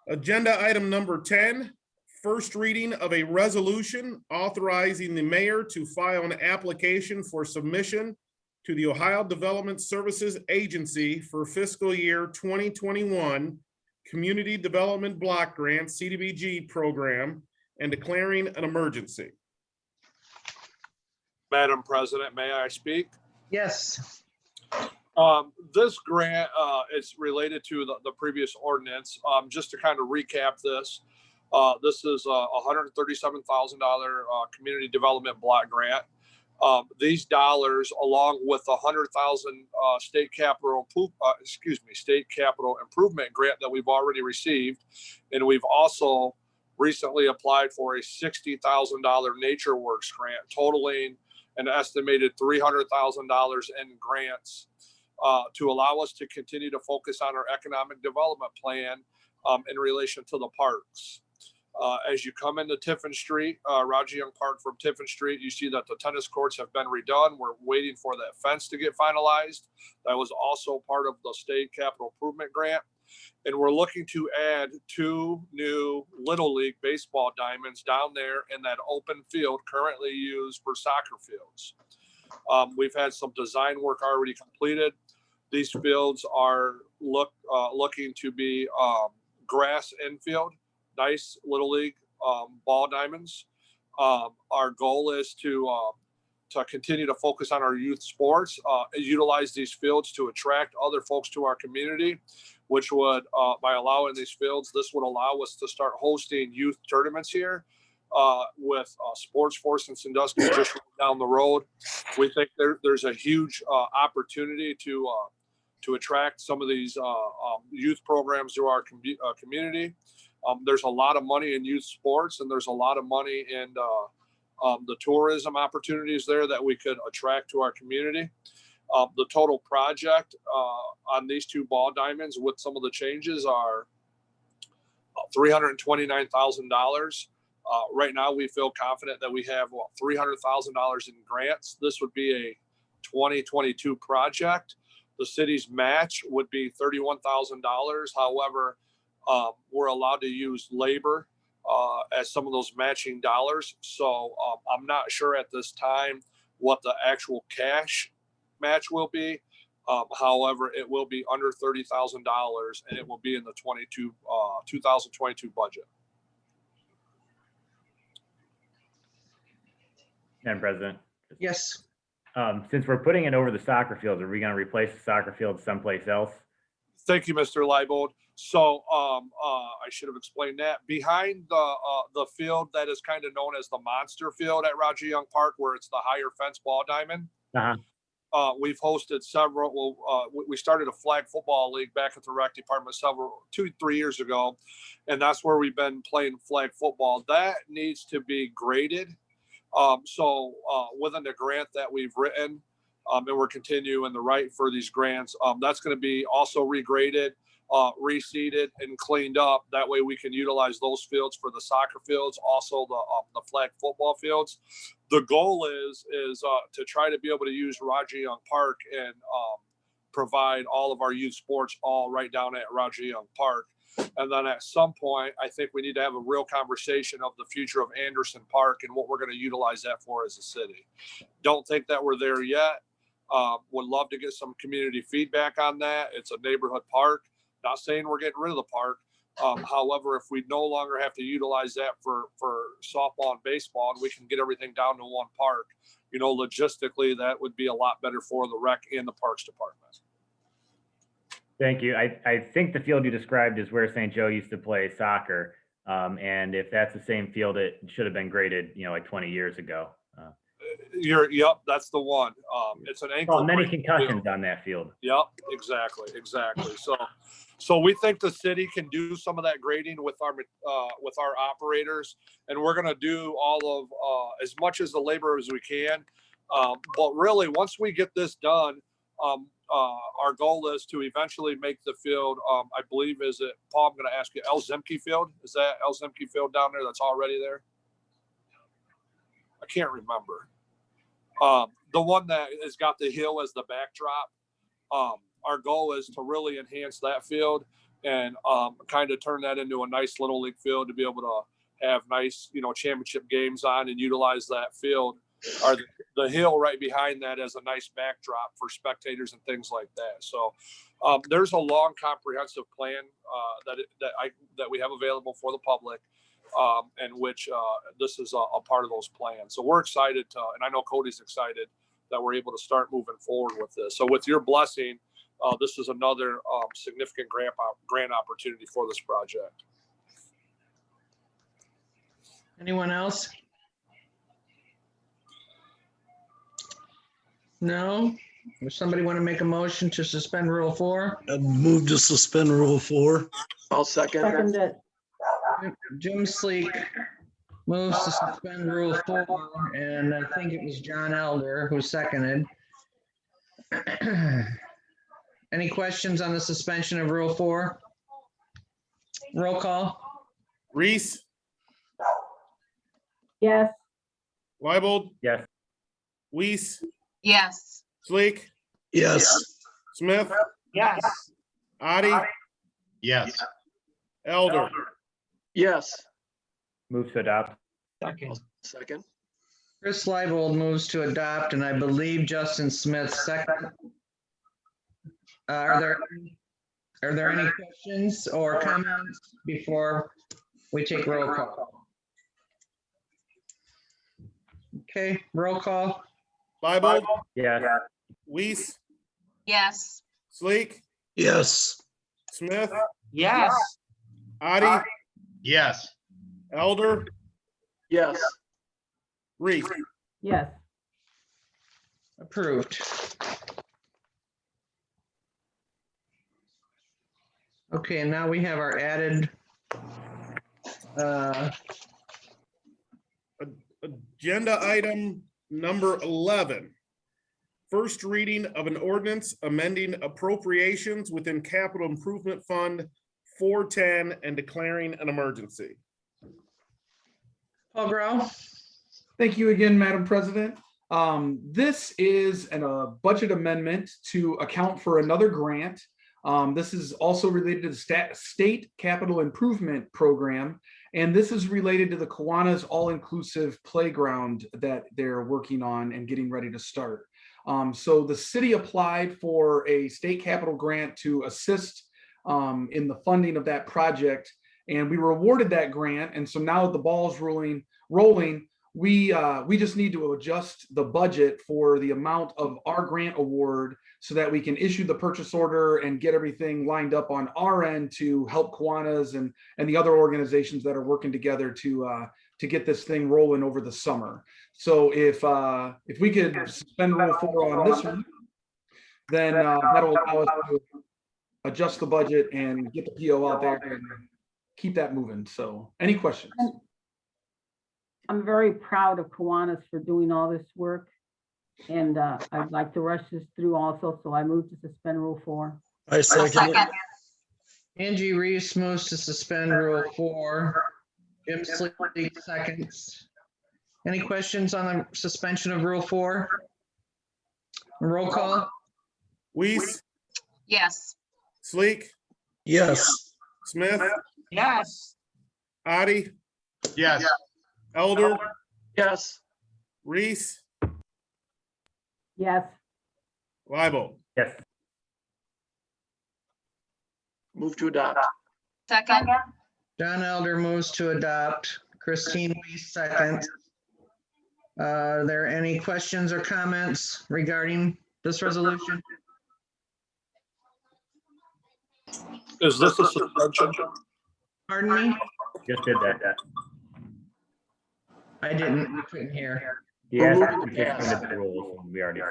Agenda item number 10, first reading of a resolution authorizing the mayor to file an application for submission to the Ohio Development Services Agency for fiscal year 2021 Community Development Block Grant, CDBG program, and declaring an emergency. Madam President, may I speak? Yes. This grant is related to the previous ordinance. Just to kind of recap this, this is a $137,000 community development block grant. These dollars, along with the $100,000 state capital improvement grant that we've already received, and we've also recently applied for a $60,000 Nature Works grant, totaling an estimated $300,000 in grants to allow us to continue to focus on our economic development plan in relation to the parks. As you come into Tiffin Street, Roger Young Park from Tiffin Street, you see that the tennis courts have been redone. We're waiting for that fence to get finalized. That was also part of the state capital improvement grant. And we're looking to add 2 new Little League baseball diamonds down there in that open field currently used for soccer fields. We've had some design work already completed. These fields are looking to be grass infield, nice Little League ball diamonds. Our goal is to continue to focus on our youth sports, utilize these fields to attract other folks to our community, which would, by allowing these fields, this would allow us to start hosting youth tournaments here. with Sports Force in Sandusky just down the road. We think there's a huge opportunity to attract some of these youth programs to our community. There's a lot of money in youth sports, and there's a lot of money in the tourism opportunities there that we could attract to our community. The total project on these two ball diamonds with some of the changes are $329,000. Right now, we feel confident that we have $300,000 in grants. This would be a 2022 project. The city's match would be $31,000. However, we're allowed to use labor as some of those matching dollars. So I'm not sure at this time what the actual cash match will be. However, it will be under $30,000, and it will be in the 2022 budget. Madam President, Yes. since we're putting it over the soccer fields, are we going to replace the soccer field someplace else? Thank you, Mr. Leibold. So I should have explained that. Behind the field that is kind of known as the monster field at Roger Young Park, where it's the higher fence ball diamond, we've hosted several. We started a flag football league back at the rec department 2-3 years ago, and that's where we've been playing flag football. That needs to be graded. So within the grant that we've written, and we're continuing the right for these grants, that's going to be also regraded, reseeded, and cleaned up. That way we can utilize those fields for the soccer fields, also the flag football fields. The goal is to try to be able to use Roger Young Park and provide all of our youth sports all right down at Roger Young Park. And then at some point, I think we need to have a real conversation of the future of Anderson Park and what we're going to utilize that for as a city. Don't think that we're there yet. Would love to get some community feedback on that. It's a neighborhood park. Not saying we're getting rid of the park. However, if we no longer have to utilize that for softball and baseball, and we can get everything down to one park, logistically, that would be a lot better for the rec and the parks department. Thank you. I think the field you described is where St. Joe used to play soccer. And if that's the same field, it should have been graded, like 20 years ago. Yep, that's the one. It's an ankle. Many concussions on that field. Yep, exactly. So we think the city can do some of that grading with our operators, and we're going to do all of as much as the labor as we can. But really, once we get this done, our goal is to eventually make the field. I believe Paul? I'm going to ask you, El Zemke Field. Is that El Zemke Field down there? That's already there. I can't remember. The one that has got the hill as the backdrop. Our goal is to really enhance that field and kind of turn that into a nice little league field to be able to have nice, championship games on and utilize that field or the hill right behind that as a nice backdrop for spectators and things like that. So there's a long, comprehensive plan that we have available for the public. And which this is a part of those plans. So we're excited and I know Cody's excited that we're able to start moving forward with this. So with your blessing, this is another significant grant opportunity for this project. Anyone else? No? Does somebody want to make a motion to suspend Rule 4? I move to suspend Rule 4. I'll second. Second it. Jim Sleek moves to suspend Rule 4, and I think it was John Elder who seconded. Any questions on the suspension of Rule 4? Roll call. Reese, Yes. Leibold, Yes. Weiss, Yes. Sleek, Yes. Smith, Yes. Adi, Yes. Elder. Yes. Move to adopt. Second. Chris Leibold moves to adopt, and I believe Justin Smith second. Are there any questions or comments before we take roll call? Okay, roll call. Leibold, Yes. Weiss, Yes. Sleek, Yes. Smith, Yes. Adi, Yes. Elder, Yes. Reese, yes, Approved. Okay, and now we have our added agenda item number 11. First reading of an ordinance amending appropriations within Capital Improvement Fund 410 and declaring an emergency. Paul Grau. Thank you again, Madam President. This is a budget amendment to account for another grant. This is also related to the State Capital Improvement Program, and this is related to the Kiwanis All-Inclusive Playground that they're working on and getting ready to start. So the city applied for a state capital grant to assist in the funding of that project, and we were awarded that grant. And so now that the ball's rolling, we just need to adjust the budget for the amount of our grant award so that we can issue the purchase order and get everything lined up on our end to help Kiwanis and the other organizations that are working together to get this thing rolling over the summer. So if we could suspend Rule 4 on this one, then that'll allow us to adjust the budget and get the PO out there and keep that moving. So any questions? I'm very proud of Kiwanis for doing all this work. And I'd like to rush this through also, so I move to suspend Rule 4. I I'll second it. second. Angie Reese moves to suspend Rule 4. Jim Sleek seconds. Any questions on the suspension of Rule 4? Roll call? Weiss, Yes. Sleek, Yes. Smith, yes, Addie, Yes. Elder, Yes. Reese, Yes, Libo. yes, Move to adopt. Second. John Elder moves to adopt. Christine Weiss seconds. Are there any questions or comments regarding this resolution? Is this a suspension? Pardon me? just did that. I couldn't hear. Yes, we just amended the rules. We already.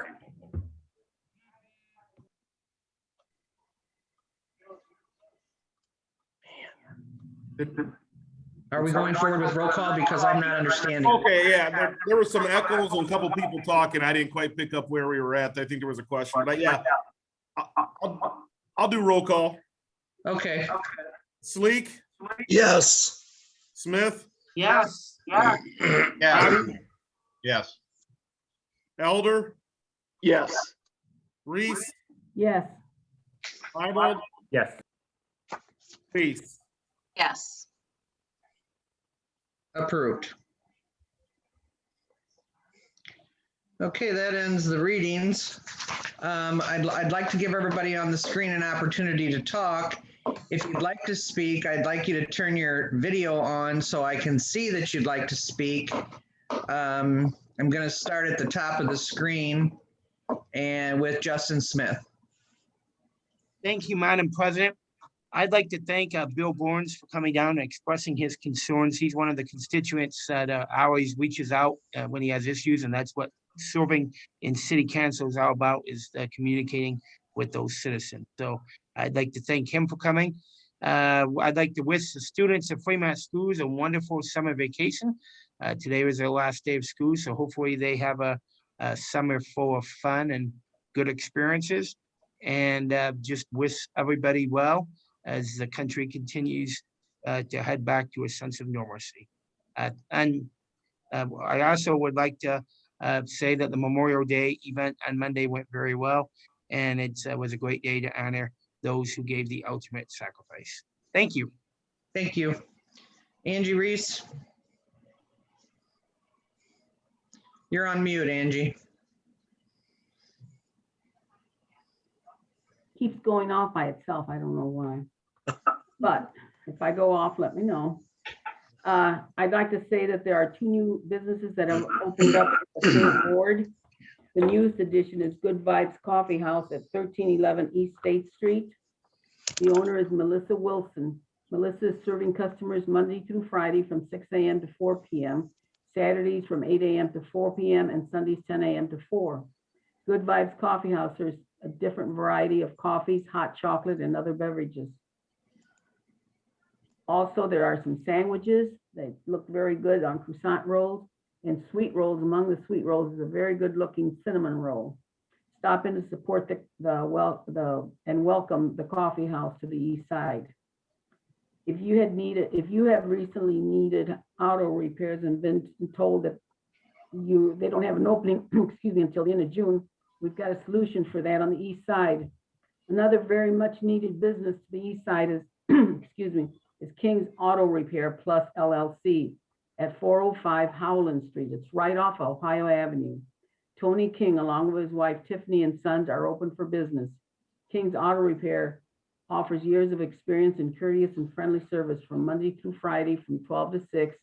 Are we going forward with roll call? Because I'm not understanding. Okay, yeah, there was some echoes and a couple people talking. I didn't quite pick up where we were at. I think there was a question, but yeah. I'll do roll call. Okay, Sleek, Yes. Smith, yes, Yes. Yes. Elder, Yes. Reese, yes, Libo, Yes, Reese. Yes. approved. Okay, that ends the readings. I'd like to give everybody on the screen an opportunity to talk. If you'd like to speak, I'd like you to turn your video on so I can see that you'd like to speak. I'm going to start at the top of the screen and with Justin Smith. thank you, Madam President. I'd like to thank Bill Burns for coming down and expressing his concerns. He's one of the constituents that always reaches out when he has issues, and that's what serving in city council is all about, is communicating with those citizens. So I'd like to thank him for coming. I'd like to wish the students of Fremont schools a wonderful summer vacation. Today was their last day of school, so hopefully they have a summer full of fun and good experiences. And just wish everybody well as the country continues to head back to a sense of normalcy. And I also would like to say that the Memorial Day event on Monday went very well, and it was a great day to honor those who gave the ultimate sacrifice. Thank you. Thank you. Angie Reese. You're on mute, Angie. keeps going off by itself. I don't know why. But if I go off, let me know. I'd like to say that there are 2 new businesses that have opened up at the state board. The newest addition is Good Vibes Coffee House at 1311 East State Street. The owner is Melissa Wilson. Melissa is serving customers Monday through Friday from 6 a.m. to 4 p.m. Saturdays from 8 a.m. to 4 p.m. and Sundays 10 a.m. to 4. Good Vibes Coffee House, there's a different variety of coffees, hot chocolate, and other beverages. Also, there are some sandwiches. They look very good on croissant rolls and sweet rolls. Among the sweet rolls is a very good looking cinnamon roll. Stop in to support and welcome the coffee house to the east side. If you have recently needed auto repairs and been told that they don't have an opening, excuse me, until the end of June, we've got a solution for that on the east side. Another very much needed business to the east side is, excuse me, is King's Auto Repair Plus LLC at 405 Howland Street. It's right off Ohio Avenue. Tony King, along with his wife Tiffany and sons, are open for business. King's Auto Repair offers years of experience in courteous and friendly service from Monday through Friday from 12 to 6.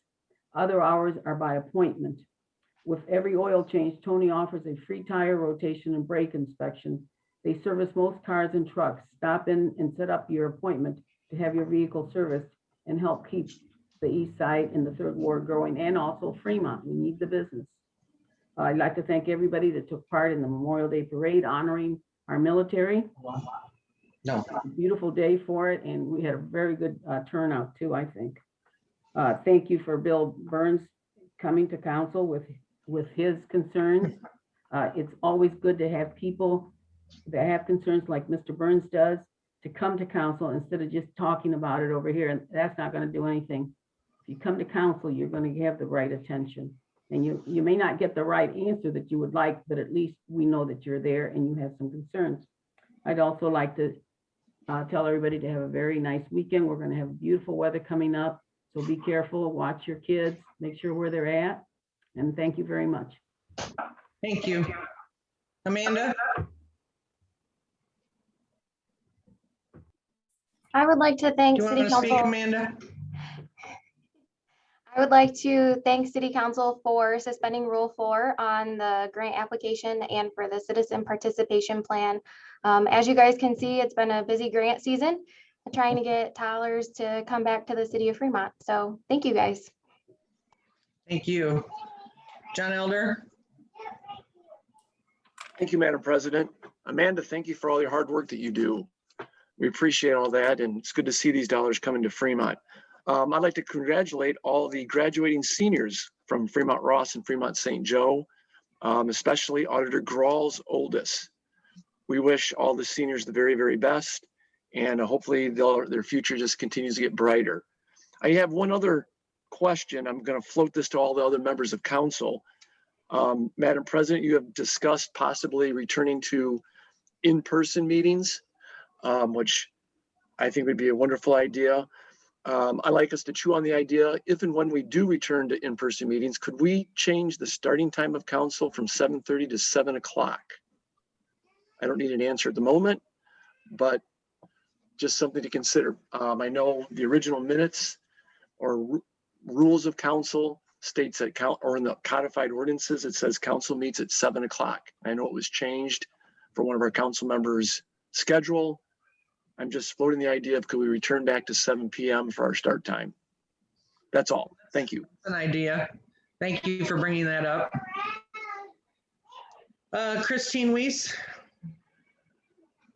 Other hours are by appointment. With every oil change, Tony offers a free tire rotation and brake inspection. They service most cars and trucks. Stop in and set up your appointment to have your vehicle serviced and help keep the east side in the third ward growing, and also Fremont. We need the business. I'd like to thank everybody that took part in the Memorial Day Parade honoring our military. No. A beautiful day for it, and we had a very good turnout too, I think. Thank you for Bill Burns coming to council with his concerns. It's always good to have people that have concerns like Mr. Burns does to come to council instead of just talking about it over here, and that's not going to do anything. If you come to council, you're going to have the right attention. And you may not get the right answer that you would like, but at least we know that you're there and you have some concerns. I'd also like to tell everybody to have a very nice weekend. We're going to have beautiful weather coming up. So be careful, watch your kids, make sure where they're at. And thank you very much. Thank you. Amanda? I would like to thank Do you City want to speak, Council. Amanda? I would like to thank City Council for suspending Rule 4 on the grant application and for the citizen participation plan. As you guys can see, it's been a busy grant season, trying to get toddlers to come back to the city of Fremont. So thank you guys. Thank you. John Elder? Thank you, Madam President. Amanda, thank you for all your hard work that you do. We appreciate all that, and it's good to see these dollars coming to Fremont. I'd like to congratulate all the graduating seniors from Fremont Ross and Fremont St. Joe, especially Auditor Grawl's oldest. We wish all the seniors the very, very best, and hopefully their future just continues to get brighter. I have one other question. I'm going to float this to all the other members of council. Madam President, you have discussed possibly returning to in-person meetings, which I think would be a wonderful idea. I'd like us to chew on the idea, if and when we do return to in-person meetings, could we change the starting time of council from 7:30 to 7 o'clock? I don't need an answer at the moment, but just something to consider. I know the original minutes or rules of council states that or in the codified ordinances, it says council meets at 7 o'clock. I know it was changed for one of our council members' schedule. I'm just floating the idea of could we return back to 7 p.m. for our start time? That's all. Thank you. An idea. Thank you for bringing that up. Christine Weiss?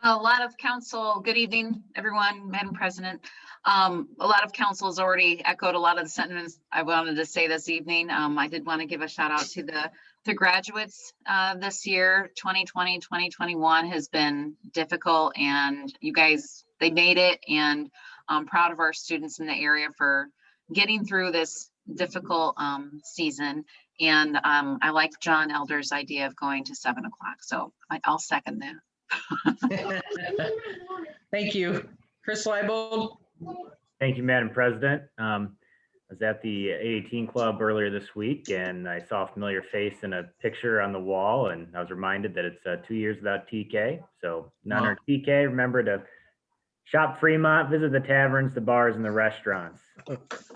A lot of council, good evening, everyone, Madam President. A lot of council has already echoed a lot of the sentiments I wanted to say this evening. I did want to give a shout out to the graduates this year. 2020, 2021 has been difficult, and you guys, they made it, and I'm proud of our students in the area for getting through this difficult season. And I like John Elder's idea of going to 7 o'clock, so I'll second that. Thank you. Chris Leibold? Thank you, Madam President. I was at the A18 Club earlier this week, and I saw a familiar face in a picture on the wall, and I was reminded that it's 2 years without TK. So none are TK. Remember to shop Fremont, visit the taverns, the bars, and the restaurants.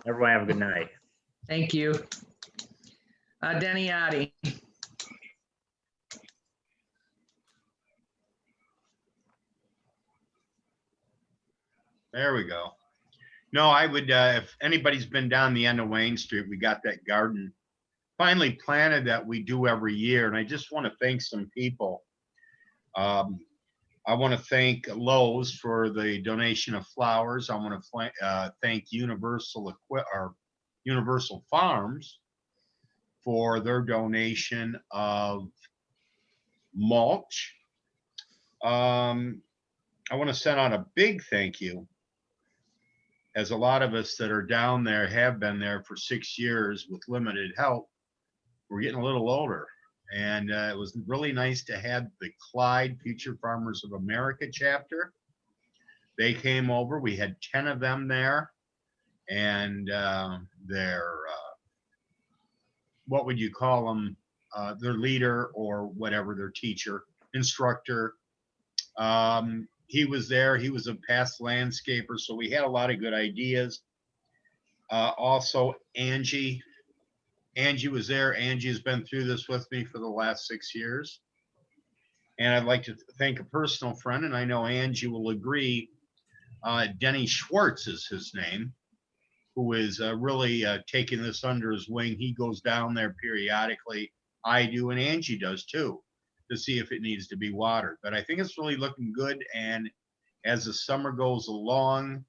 Everyone have a good night. Thank you. Denny Oddie? There we go. No, I would, if anybody's been down the end of Wayne Street, we got that garden finally planted that we do every year. And I just want to thank some people. I want to thank Lowe's for the donation of flowers. I want to thank Universal Farms for their donation of mulch. I want to send out a big thank you, as a lot of us that are down there have been there for 6 years with limited help. We're getting a little older, and it was really nice to have the Clyde Future Farmers of America chapter. They came over. We had 10 of them there, and their what would you call them? Their leader or whatever, their teacher, instructor. He was there. He was a past landscaper, so we had a lot of good ideas. Also, Angie was there. Angie has been through this with me for the last 6 years. And I'd like to thank a personal friend, and I know Angie will agree. Denny Schwartz is his name, who is really taking this under his wing. He goes down there periodically. I do, and Angie does too, to see if it needs to be watered. But I think it's really looking good. And as the summer goes along,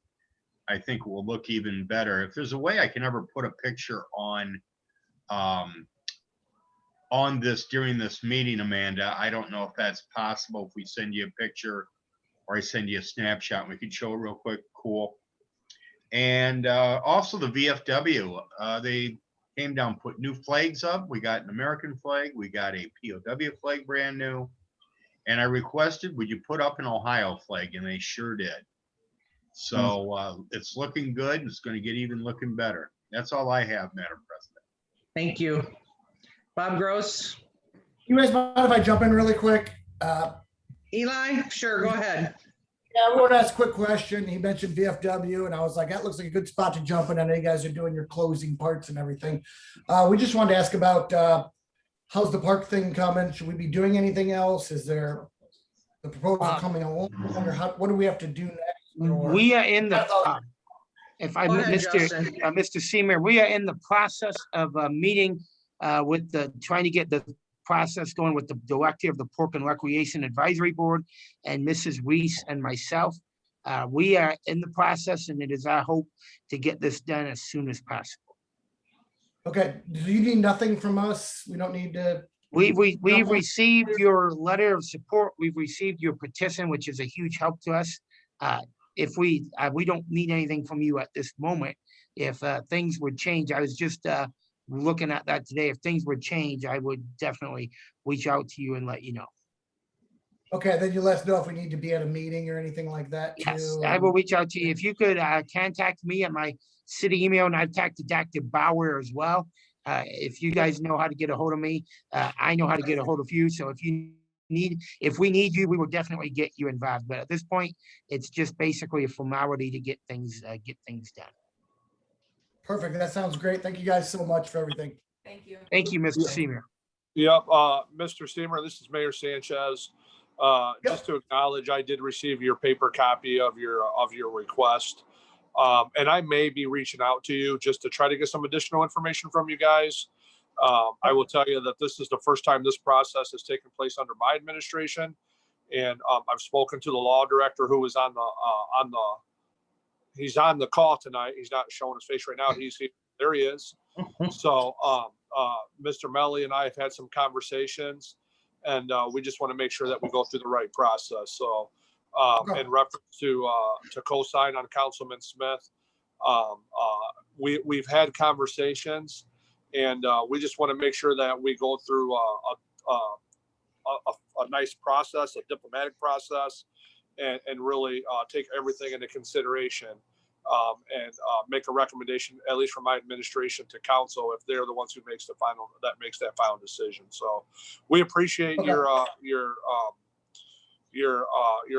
I think it will look even better. If there's a way I can ever put a picture on this during this meeting, Amanda, I don't know if that's possible. If we send you a picture or I send you a snapshot, and we can show it real quick. Cool. And also the VFW, they came down, put new flags up. We got an American flag. We got a POW flag, brand new. And I requested, would you put up an Ohio flag? And they sure did. So it's looking good, and it's going to get even looking better. That's all I have, Madam President. Thank you. Bob Gross. You guys mind if I jump in really quick? Eli, sure, go ahead. Yeah, I want to ask a quick question. He mentioned VFW, and I was like, that looks like a good spot to jump in. I know you guys are doing your closing parts and everything. We just wanted to ask about how's the park thing coming? Should we be doing anything else? Is there the proposal coming along? Or what do we have to do next? Or- We are in the, if I, Go ahead, Mr. Justin. Mr. Seymour, we are in the process of meeting with trying to get the process going with the director of the Pork and Recreation Advisory Board and Mrs. Reese and myself. We are in the process, and it is our hope to get this done as soon as possible. Okay, do you need nothing from us? We don't need to. We've received your letter of support. We've received your petition, which is a huge help to us. If we don't need anything from you at this moment. If things would change, I was just looking at that today. If things would change, I would definitely reach out to you and let you know. Okay, then you let us know if we need to be at a meeting or anything like that. Yes, too. I will reach out to you. If you could contact me at my city email, and I've talked to Dr. Bauer as well. If you guys know how to get a hold of me, I know how to get a hold of you. So if we need you, we will definitely get you involved. But at this point, it's just basically a formality to get things done. Perfect. That sounds great. Thank you guys so much for everything. Thank you. Thank you, Mr. Seymour. Yep, Mr. Seymour, this is Mayor Sanchez. Just to acknowledge, I did receive your paper copy of your request. And I may be reaching out to you just to try to get some additional information from you guys. I will tell you that this is the first time this process has taken place under my administration. And I've spoken to the law director who is he's on the call tonight. He's not showing his face right now. There he is. So Mr. Melly and I have had some conversations, and we just want to make sure that we go through the right process. So in reference to co-sign on Councilman Smith, we've had conversations, and we just want to make sure that we go through a nice process, a diplomatic process, and really take everything into consideration, and make a recommendation, at least from my administration, to council if they're the ones who makes that final decision. So we appreciate your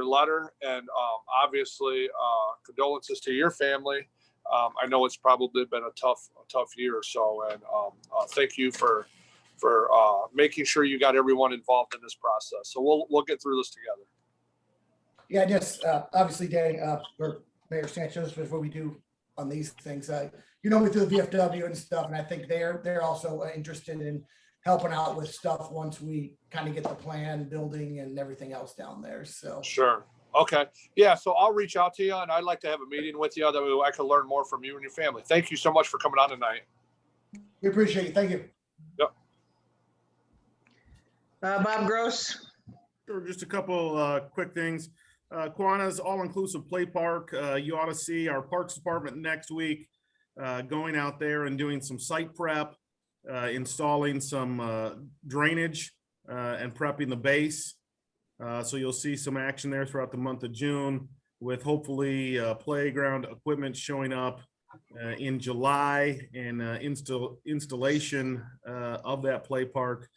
letter, and obviously condolences to your family. I know it's probably been a tough year or so, and thank you for making sure you got everyone involved in this process. So we'll get through this together. Yeah, yes, obviously, Danny, or Mayor Sanchez, before we do on these things, you know me through the VFW and stuff, and I think they're also interested in helping out with stuff once we kind of get the plan, building and everything else down there. So Sure. Okay. Yeah. So I'll reach out to you, and I'd like to have a meeting with you that way I can learn more from you and your family. Thank you so much for coming on tonight. we appreciate it. Thank you. Yep. Bob Gross. Sure, just a couple quick things. Quanah's all-inclusive play park. You ought to see our Parks Department next week going out there and doing some site prep, installing some drainage and prepping the base. So you'll see some action there throughout the month of June, with hopefully playground equipment showing up in July, and installation of that play park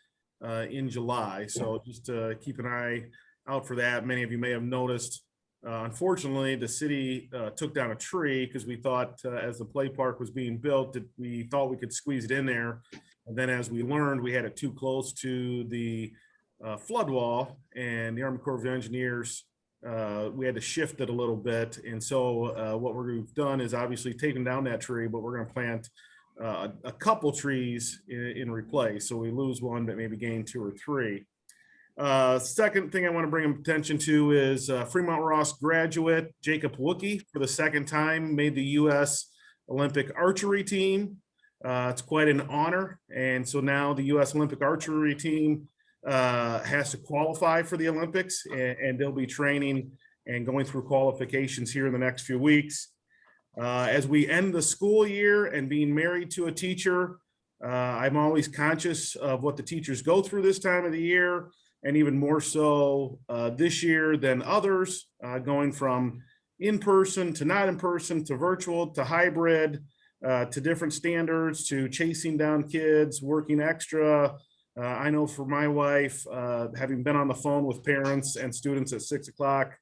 in July. So just keep an eye out for that. Many of you may have noticed, unfortunately, the city took down a tree because we thought as the play park was being built that we thought we could squeeze it in there. And then as we learned, we had it too close to the flood wall, and the Army Corps of Engineers, we had to shift it a little bit. And so what we've done is obviously taken down that tree, but we're going to plant a couple trees in replace. So we lose one, but maybe gain 2 or 3. Second thing I want to bring attention to is Fremont Ross graduate Jacob Wookie, for the second time, made the U.S. Olympic archery team. It's quite an honor. And so now the U.S. Olympic archery team has to qualify for the Olympics, and they'll be training and going through qualifications here in the next few weeks. As we end the school year, and being married to a teacher, I'm always conscious of what the teachers go through this time of the year, and even more so this year than others, going from in-person to not in-person to virtual to hybrid to different standards to chasing down kids, working extra. I know for my wife, having been on the phone with parents and students at 6 o'clock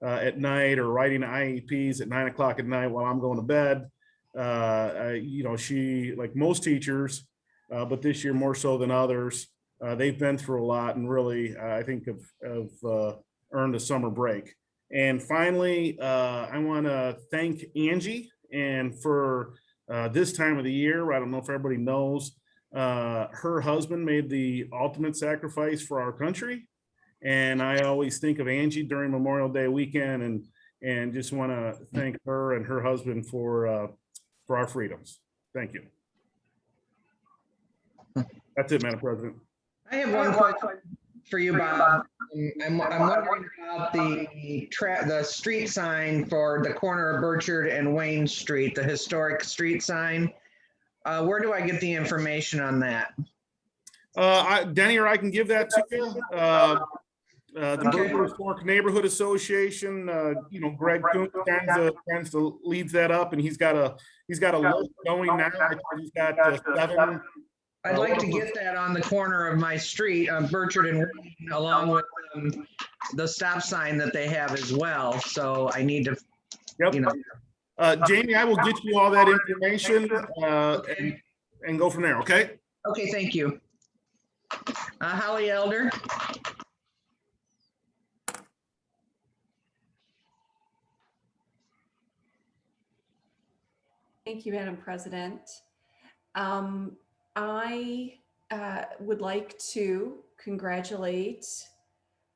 at night, or writing IEPs at 9 o'clock at night while I'm going to bed, you know, she, like most teachers, but this year more so than others, they've been through a lot, and really, I think have earned a summer break. And finally, I want to thank Angie, and for this time of the year, I don't know if everybody knows, her husband made the ultimate sacrifice for our country. And I always think of Angie during Memorial Day weekend, and just want to thank her and her husband for our freedoms. Thank you. That's it, Madam President. I have one question for you, Bob. I'm wondering about the street sign for the corner of Burchard and Wayne Street, the historic street sign. Where do I get the information on that? Denny, or I can give that to you. The Burchard Historic Neighborhood Association, you know, Greg Kuhn tends to leads that up, and he's got a list going now. He's got 7. I'd like to get that on the corner of my street on Burchard and Wayne, along with the stop sign that they have as well. So I need to, you know. Jamie, I will get you all that information and go from there, okay? Okay, thank you. Holly Elder. Thank you, Madam President. I would like to congratulate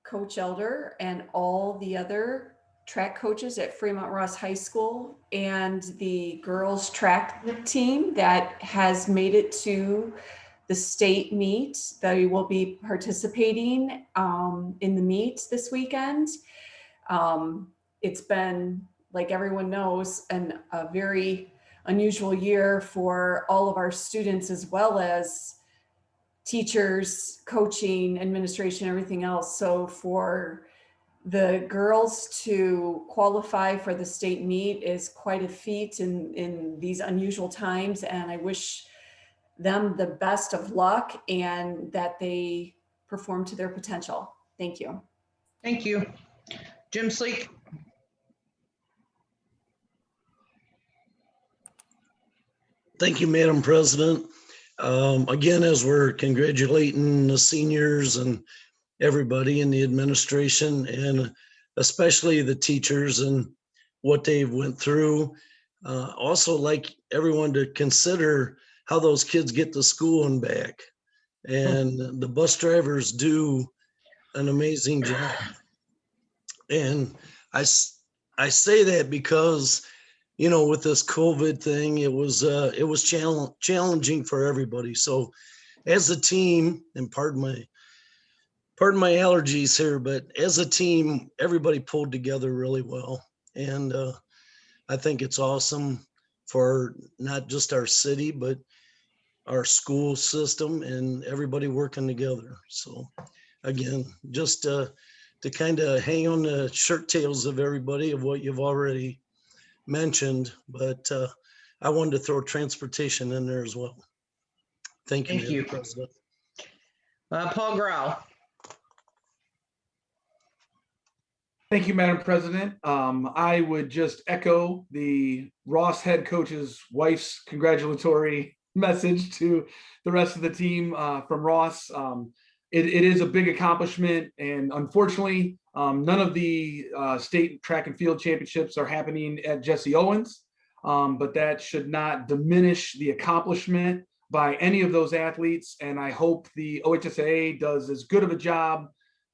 Coach Elder and all the other track coaches at Fremont Ross High School, and the girls track team that has made it to the state meet. They will be participating in the meet this weekend. It's been, like everyone knows, a very unusual year for all of our students, as well as teachers, coaching, administration, everything else. So for the girls to qualify for the state meet is quite a feat in these unusual times. And I wish them the best of luck and that they perform to their potential. Thank you. Thank you. Jim Sleek. Thank you, Madam President. Again, as we're congratulating the seniors and everybody in the administration, and especially the teachers and what they've went through, Also like everyone to consider how those kids get to school and back. And the bus drivers do an amazing job. And I say that because, with this COVID thing, it was challenging for everybody. So as a team, and pardon my allergies here, but as a team, everybody pulled together really well. And I think it's awesome for not just our city, but our school system and everybody working together. So again, just to kind of hang on the shirt tails of everybody of what you've already mentioned, but I wanted to throw transportation in there as well. Thank you. Thank you. Madam President. Paul Grau. Thank you, Madam President. I would just echo the Ross head coach's wife's congratulatory message to the rest of the team from Ross. It is a big accomplishment, and unfortunately, none of the state track and field championships are happening at Jesse Owens, but that should not diminish the accomplishment by any of those athletes. And I hope the OHSAA does as good of a job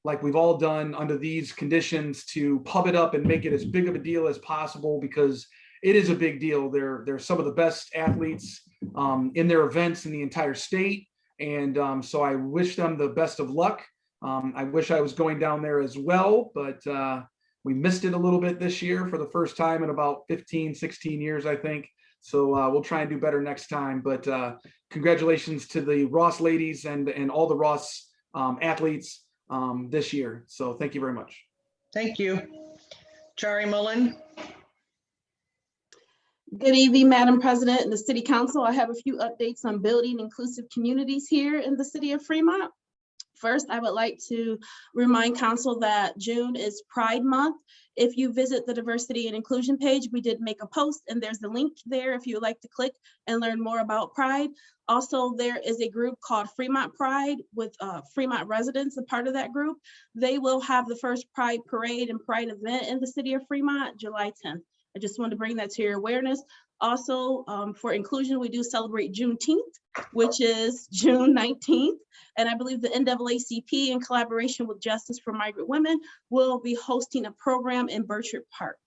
like we've all done under these conditions to pub it up and make it as big of a deal as possible, because it is a big deal. They're some of the best athletes in their events in the entire state. And so I wish them the best of luck. I wish I was going down there as well, but we missed it a little bit this year for the first time in about 15, 16 years, I think. So we'll try and do better next time. But congratulations to the Ross ladies and all the Ross athletes this year. So thank you very much. Thank you. Chari Mullen. Good evening, Madam President and the City Council. I have a few updates on building inclusive communities here in the city of Fremont. First, I would like to remind Council that June is Pride Month. If you visit the diversity and inclusion page, we did make a post and there's a link there if you would like to click and learn more about Pride. Also, there is a group called Fremont Pride with Fremont residents, a part of that group. They will have the first Pride Parade and Pride event in the city of Fremont, July 10th. I just want to bring that to your awareness. Also, for inclusion, we do celebrate Juneteenth, which is June 19th. And I believe the NAACP, in collaboration with Justice for Migrant Women, will be hosting a program in Burchard Park.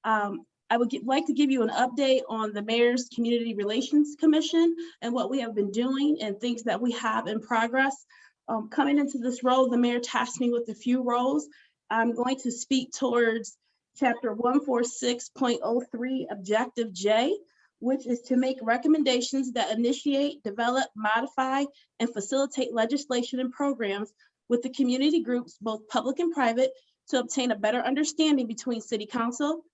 I would like to give you an update on the Mayor's Community Relations Commission and what we have been doing and things that we have in progress. Coming into this role, the mayor tasked me with a few roles. I'm going to speak towards Chapter 146.03, Objective J, which is to make recommendations that initiate, develop, modify, and facilitate legislation and programs with the community groups, both public and private, to obtain a better understanding between City Council,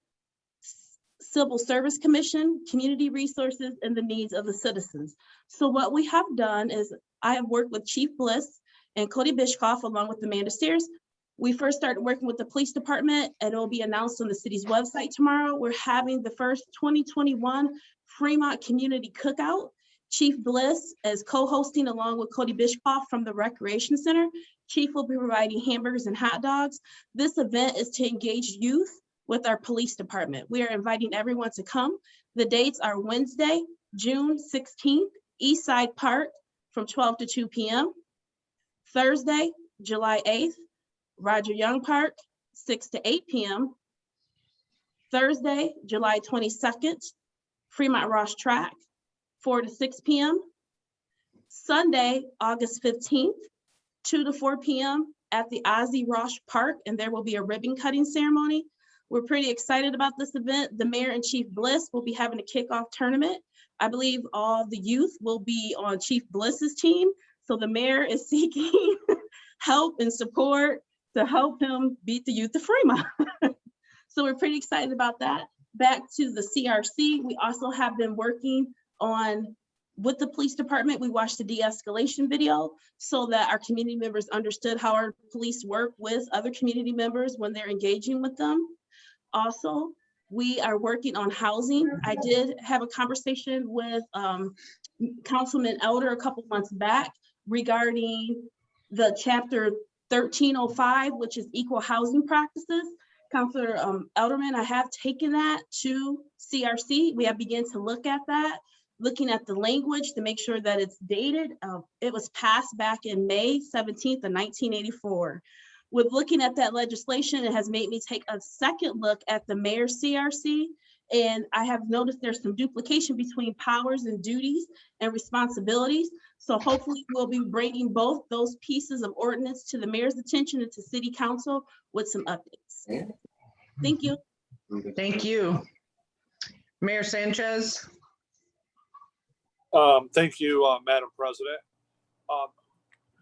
Civil Service Commission, community resources, and the needs of the citizens. So what we have done is I have worked with Chief Bliss and Cody Bishkoff along with Amanda Sears. We first started working with the police department and it will be announced on the city's website tomorrow. We're having the first 2021 Fremont Community Cookout. Chief Bliss is co-hosting along with Cody Bishkoff from the Recreation Center. Chief will be providing hamburgers and hot dogs. This event is to engage youth with our police department. We are inviting everyone to come. The dates are Wednesday, June 16th, Eastside Park from 12 to 2 p.m. Thursday, July 8th, Roger Young Park, 6 to 8 p.m. Thursday, July 22nd, Fremont Ross Track, 4 to 6 p.m. Sunday, August 15th, 2 to 4 p.m. at the Ozzie Ross Park, and there will be a ribbon cutting ceremony. We're pretty excited about this event. The mayor and Chief Bliss will be having a kickoff tournament. I believe all the youth will be on Chief Bliss's team. So the mayor is seeking help and support to help him beat the youth of Fremont. So we're pretty excited about that. Back to the CRC, we also have been working on, with the police department, we watched the de-escalation video so that our community members understood how our police work with other community members when they're engaging with them. Also, we are working on housing. I did have a conversation with Councilman Elder a couple months back regarding the chapter 1305, which is equal housing practices. Counselor Elderman, I have taken that to CRC. We have begun to look at that, looking at the language to make sure that it's dated. It was passed back in May 17th of 1984. With looking at that legislation, it has made me take a second look at the mayor's CRC. And I have noticed there's some duplication between powers and duties and responsibilities. So hopefully we'll be bringing both those pieces of ordinance to the mayor's attention and to city council with some updates. Thank you. Thank you. Mayor Sanchez. Thank you, Madam President.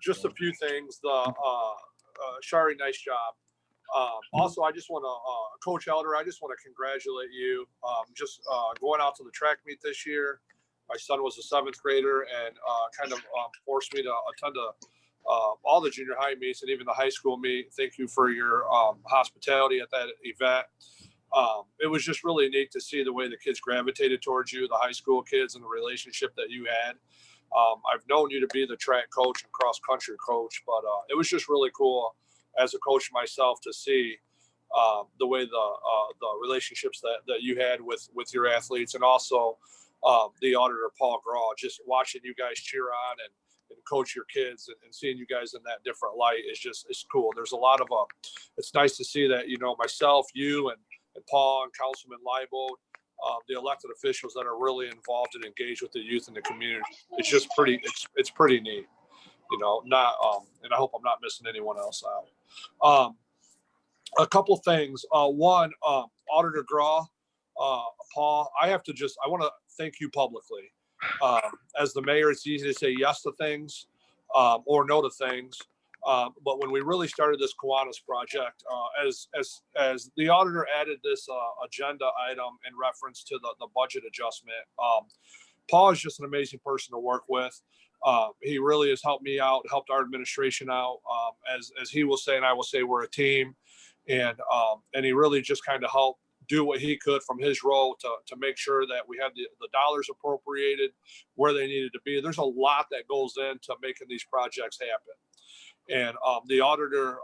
Just a few things. Shari, nice job. Also, I just want to, Coach Elder, I just want to congratulate you. Just going out to the track meet this year. My son was a 7th grader and kind of forced me to attend all the junior high meets and even the high school meet. Thank you for your hospitality at that event. It was just really neat to see the way the kids gravitated towards you, the high school kids, and the relationship that you had. I've known you to be the track coach and cross country coach, but it was just really cool as a coach myself to see the way the relationships that you had with your athletes, and also the auditor Paul Graw, just watching you guys cheer on and coach your kids and seeing you guys in that different light is just, it's cool. There's a lot of it's nice to see that, you know, myself, you and Paul and Councilman Leibold, the elected officials that are really involved and engaged with the youth in the community. It's just pretty, it's pretty neat, you know, not, and I hope I'm not missing anyone else out. A couple things. One, Auditor Graw, Paul, I want to thank you publicly. As the mayor, it's easy to say yes to things or no to things. But when we really started this Kiwanis project, as the auditor added this agenda item in reference to the budget adjustment, Paul is just an amazing person to work with. He really has helped me out, helped our administration out. As he will say, and I will say, we're a team, and he really just kind of helped do what he could from his role to make sure that we had the dollars appropriated where they needed to be. There's a lot that goes into making these projects happen. And the auditor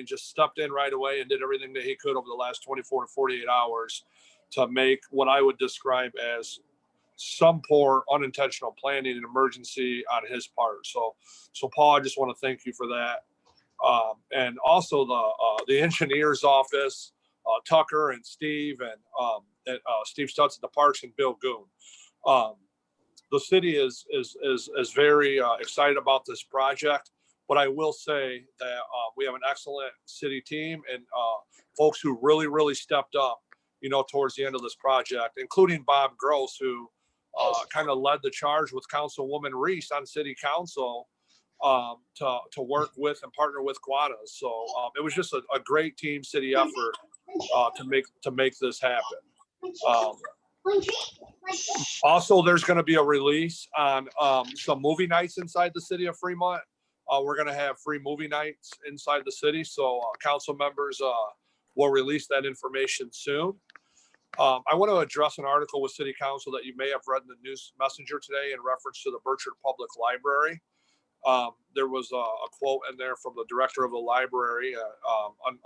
just stepped in right away and did everything that he could over the last 24 to 48 hours to make what I would describe as some poor unintentional planning and emergency on his part. So Paul, I just want to thank you for that. And also the engineer's office, Tucker and Steve and Steve Stutz at the Parks and Bill Goon. The city is very excited about this project, but I will say that we have an excellent city team and folks who really, really stepped up, you know, towards the end of this project, including Bob Gross, who kind of led the charge with Councilwoman Reese on city council to work with and partner with Kiwanis. So it was just a great team city effort to make this happen. Also, there's going to be a release on some movie nights inside the city of Fremont. We're going to have free movie nights inside the city, so council members will release that information soon. I want to address an article with City Council that you may have read in the News Messenger today in reference to the Burchard Public Library. There was a quote in there from the director of the library.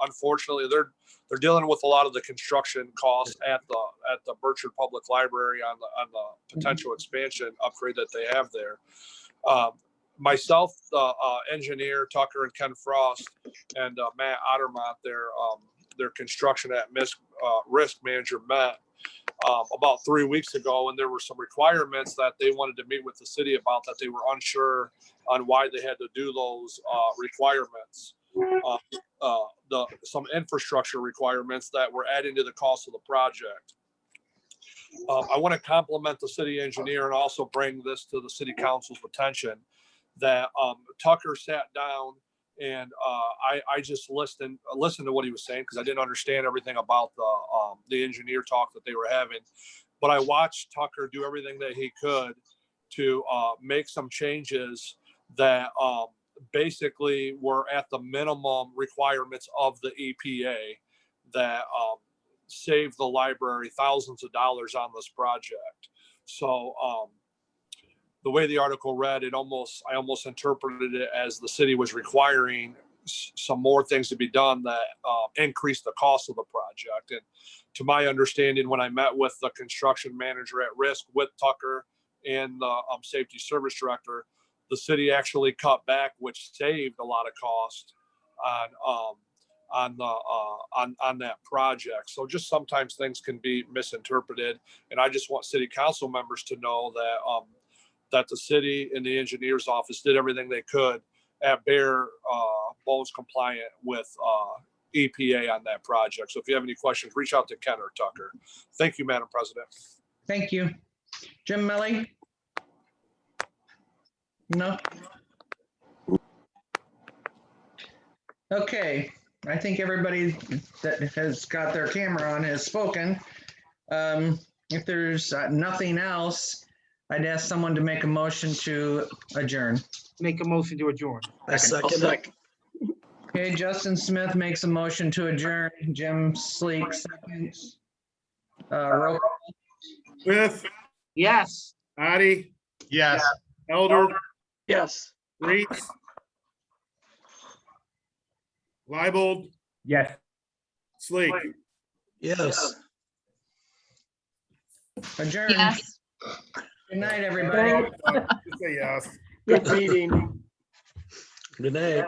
Unfortunately, they're dealing with a lot of the construction costs at the Burchard Public Library on the potential expansion upgrade that they have there. Myself, the engineer Tucker and Ken Frost, and Matt Ottermont, their construction at risk manager met about 3 weeks ago, and there were some requirements that they wanted to meet with the city about that they were unsure on why they had to do those requirements. Some infrastructure requirements that were adding to the cost of the project. I want to compliment the city engineer and also bring this to the city council's attention that Tucker sat down and I just listened to what he was saying because I didn't understand everything about the engineer talk that they were having, but I watched Tucker do everything that he could to make some changes that basically were at the minimum requirements of the EPA that saved the library thousands of dollars on this project. So the way the article read, I almost interpreted it as the city was requiring some more things to be done that increase the cost of the project. And to my understanding, when I met with the construction manager at risk with Tucker and the safety service director, the city actually cut back, which saved a lot of cost on that project. So just sometimes things can be misinterpreted, and I just want city council members to know that that the city and the engineer's office did everything they could at bare bones compliant with EPA on that project. So if you have any questions, reach out to Ken or Tucker. Thank you, Madam President. Thank you. Jim Melly? No? Okay, I think everybody that has got their camera on has spoken. If there's nothing else, I'd ask someone to make a motion to adjourn. Make a motion to adjourn. I I'll second it. second. Okay, Justin Smith makes a motion to adjourn. Jim Sleek seconds. Roll call. Smith, Yes. Addie, Yes. Elder, Yes. Reeds, Leibold, Yes. Sleek. Yes. Adjourn. Yes. Good night, everybody. Say yes. Good meeting. Good night.